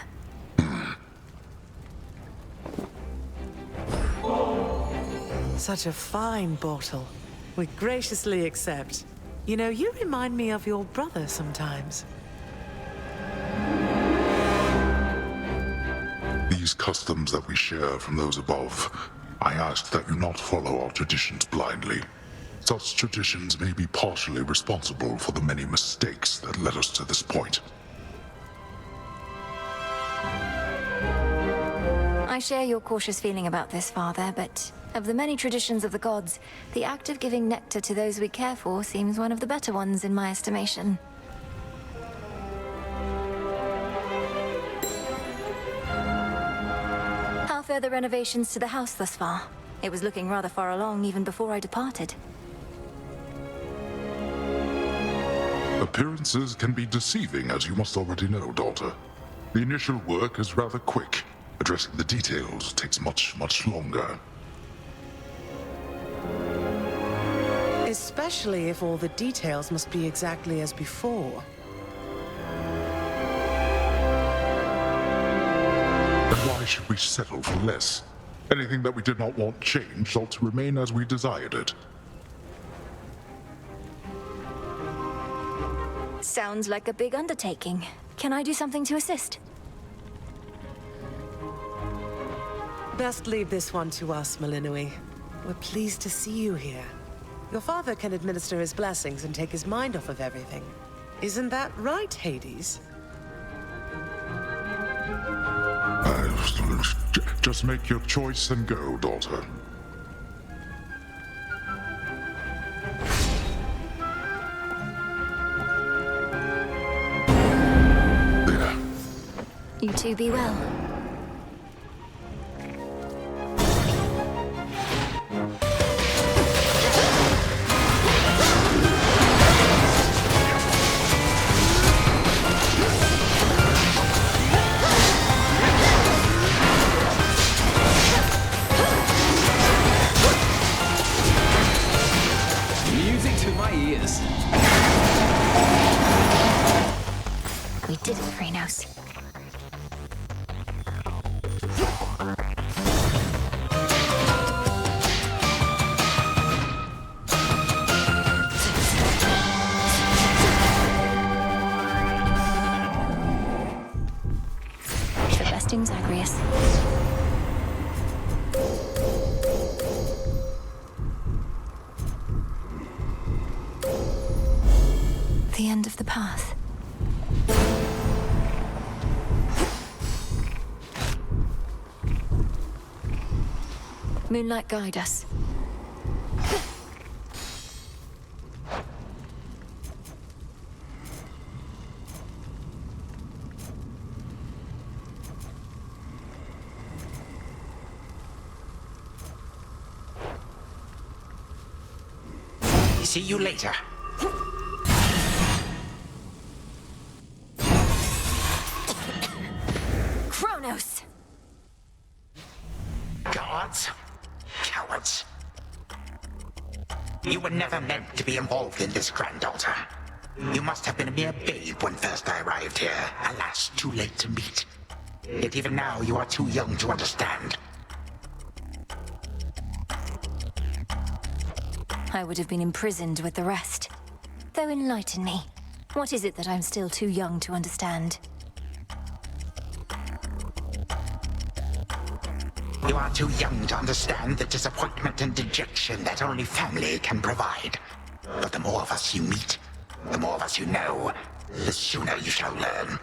Speaker 10: Such a fine bottle. We graciously accept. You know, you remind me of your brother sometimes.
Speaker 7: These customs that we share from those above, I ask that you not follow our traditions blindly. Such traditions may be partially responsible for the many mistakes that led us to this point.
Speaker 2: I share your cautious feeling about this, Father, but of the many traditions of the gods, the act of giving nectar to those we care for seems one of the better ones in my estimation. How fare the renovations to the house thus far? It was looking rather far along even before I departed.
Speaker 7: Appearances can be deceiving, as you must already know, daughter. The initial work is rather quick. Addressing the details takes much longer.
Speaker 10: Especially if all the details must be exactly as before.
Speaker 7: Then why should we settle for less? Anything that we did not want changed ought to remain as we desired it.
Speaker 2: Sounds like a big undertaking. Can I do something to assist?
Speaker 10: Best leave this one to us, Melinoe. We're pleased to see you here. Your father can administer his blessings and take his mind off of everything. Isn't that right, Hades?
Speaker 7: Just make your choice and go, daughter.
Speaker 2: You two be well.
Speaker 6: Music to my ears.
Speaker 2: We did it, Chronos. Zagreus. The end of the path. Moonlight, guide us.
Speaker 15: See you later.
Speaker 2: Chronos!
Speaker 15: Gods? Cowards. You were never meant to be involved in this, granddaughter. You must have been a mere babe when first I arrived here. Alas, too late to meet. Yet even now, you are too young to understand.
Speaker 2: I would have been imprisoned with the rest. Though enlighten me. What is it that I'm still too young to understand?
Speaker 15: You are too young to understand the disappointment and dejection that only family can provide. But the more of us you meet, the more of us you know, the sooner you shall learn.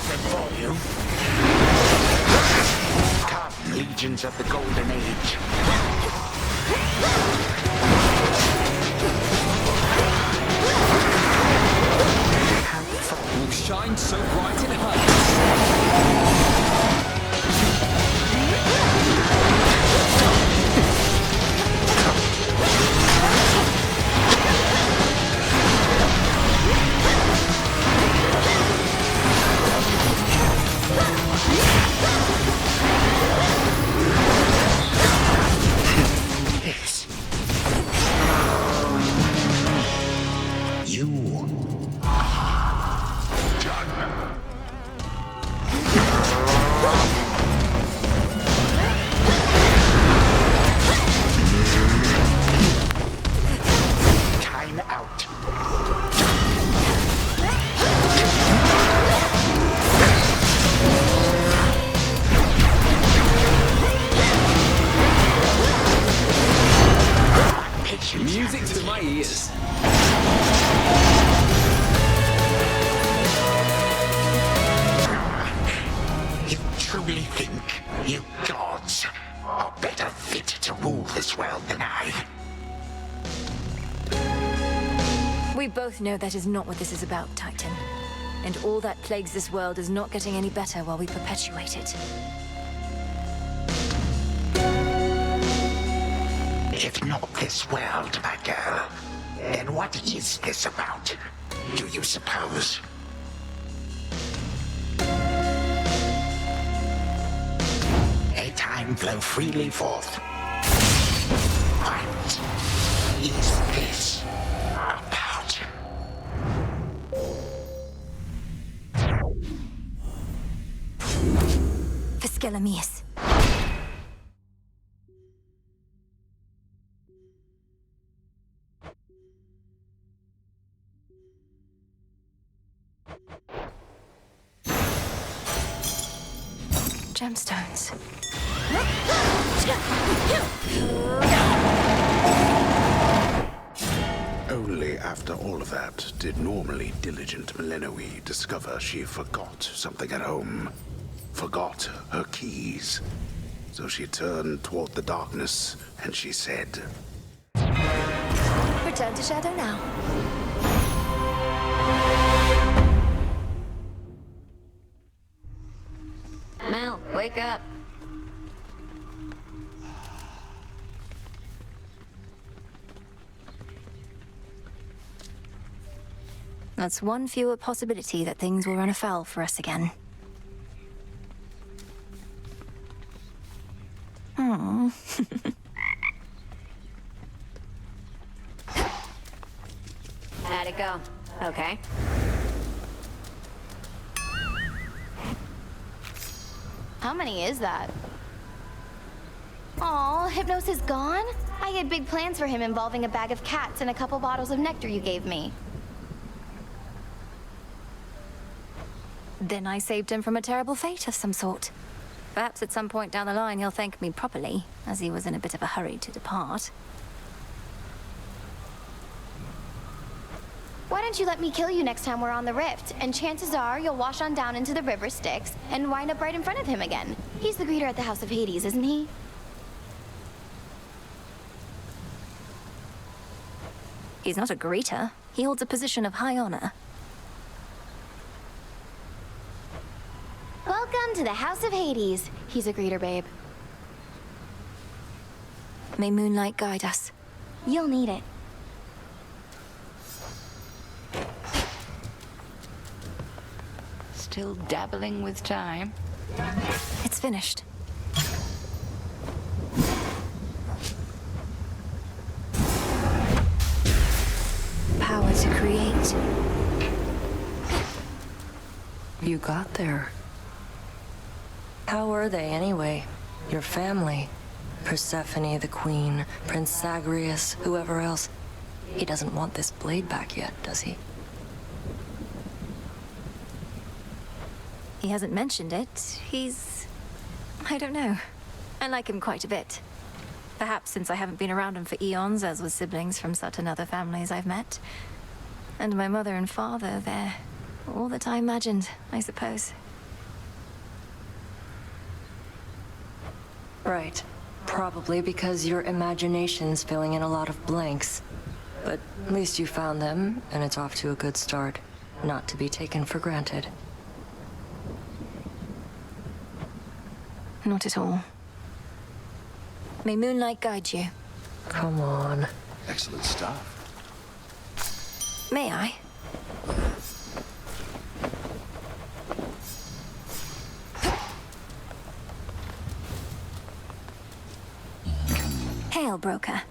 Speaker 15: For you. Come, legions of the Golden Age.
Speaker 6: Will shine so bright in heights. Music to my ears.
Speaker 15: You truly think you gods are better fit to rule this world than I?
Speaker 2: We both know that is not what this is about, Titan. And all that plagues this world is not getting any better while we perpetuate it.
Speaker 15: If not this world, my girl, then what is this about? Do you suppose? A time flow freely forth. What is this about?
Speaker 2: Physcelameus. Gemstones.
Speaker 15: Only after all of that did normally diligent Melinoe discover she forgot something at home. Forgot her keys. So she turned toward the darkness and she said,
Speaker 2: Return to shadow now.
Speaker 19: Mel, wake up.
Speaker 2: That's one fewer possibility that things will run afoul for us again. Hmm.
Speaker 19: How'd it go? Okay.
Speaker 17: How many is that? Aw, Hypnos is gone? I had big plans for him involving a bag of cats and a couple bottles of nectar you gave me.
Speaker 2: Then I saved him from a terrible fate of some sort. Perhaps at some point down the line he'll thank me properly, as he was in a bit of a hurry to depart.
Speaker 17: Why don't you let me kill you next time we're on the Rift, and chances are you'll wash on down into the river Styx and wind up right in front of him again. He's the greeter at the House of Hades, isn't he?
Speaker 2: He's not a greeter. He holds a position of high honor.
Speaker 17: Welcome to the House of Hades. He's a greeter, babe.
Speaker 2: May moonlight guide us.
Speaker 17: You'll need it.
Speaker 18: Still dabbling with time?
Speaker 2: It's finished. Power to create.
Speaker 19: You got there. How were they, anyway? Your family? Persephone, the queen, Prince Zagreus, whoever else. He doesn't want this blade back yet, does he?
Speaker 2: He hasn't mentioned it. I don't know. I like him quite a bit. Perhaps since I haven't been around him for eons, as with siblings from certain other families I've met. And my mother and father, they're all that I imagined, I suppose.
Speaker 19: Right. Probably because your imagination's filling in a lot of blanks. But at least you found them, and it's off to a good start. Not to be taken for granted.
Speaker 2: Not at all. May moonlight guide you.
Speaker 19: Come on.
Speaker 9: Excellent stuff.
Speaker 2: May I? Hail, broker.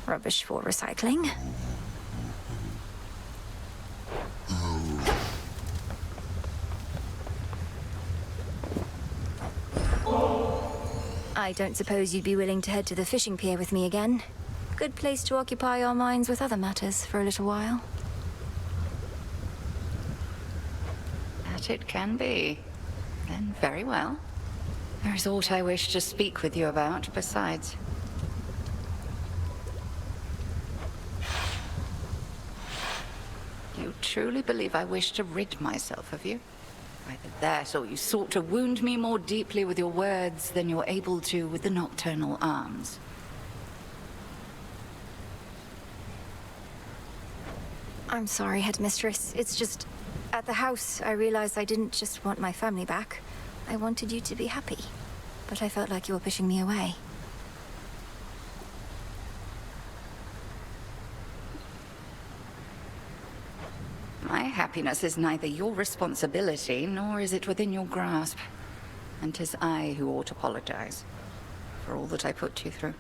Speaker 2: Rubbish for recycling. I don't suppose you'd be willing to head to the fishing pier with me again. Good place to occupy our minds with other matters for a little while.
Speaker 18: That it can be. Then very well. There is aught I wish to speak with you about besides. You truly believe I wish to rid myself of you? Either that, or you sought to wound me more deeply with your words than you're able to with the nocturnal arms.
Speaker 2: I'm sorry, headmistress. It's just... At the house, I realized I didn't just want my family back. I wanted you to be happy. But I felt like you were pushing me away.
Speaker 18: My happiness is neither your responsibility, nor is it within your grasp. And 'tis I who ought to apologize for all that I put you through.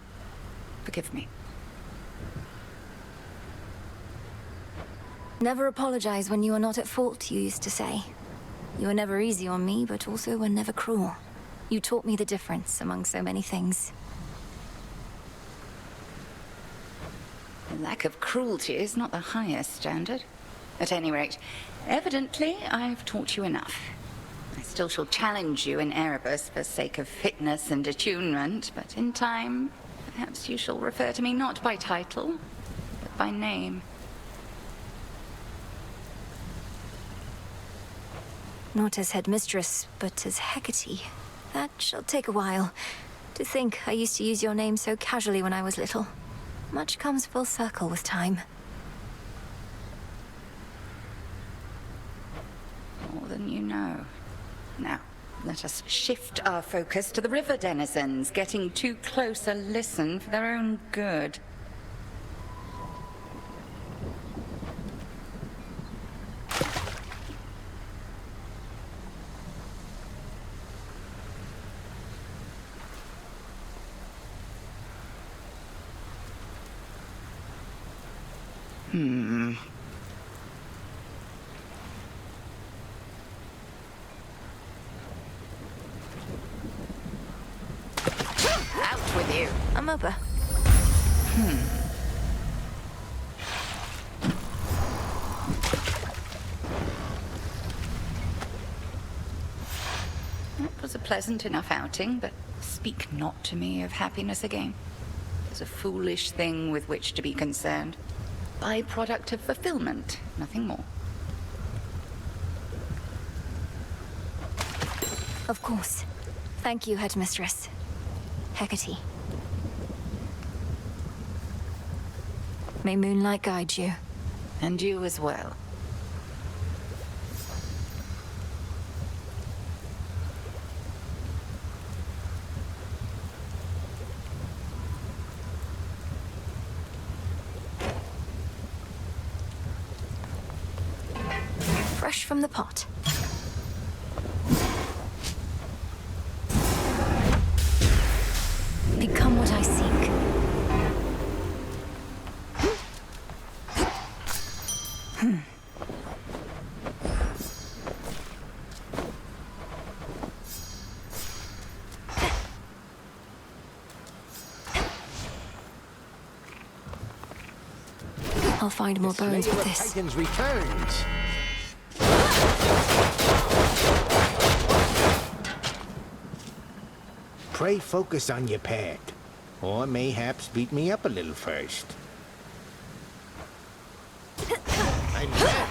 Speaker 18: Forgive me.
Speaker 2: Never apologize when you are not at fault, you used to say. You were never easy on me, but also were never cruel. You taught me the difference among so many things.
Speaker 18: The lack of cruelty is not the highest standard. At any rate, evidently, I've taught you enough. I still shall challenge you in Erebus for sake of fitness and attunement, but in time, perhaps you shall refer to me not by title, but by name.
Speaker 2: Not as headmistress, but as Hecate. That shall take a while. To think I used to use your name so casually when I was little. Much comes full circle with time.
Speaker 18: More than you know. Now, let us shift our focus to the river denizens, getting too close a listen for their own good.
Speaker 2: Out with you. I'm over.
Speaker 18: It was a pleasant enough outing, but speak not to me of happiness again. It's a foolish thing with which to be concerned. Byproduct of fulfillment, nothing more.
Speaker 2: Of course. Thank you, headmistress. Hecate. May moonlight guide you.
Speaker 18: And you as well.
Speaker 2: Fresh from the pot. Become what I seek. I'll find more bones with this.
Speaker 20: Titan's returns. Pray focus on your pet, or mayhaps beat me up a little first. I'm back.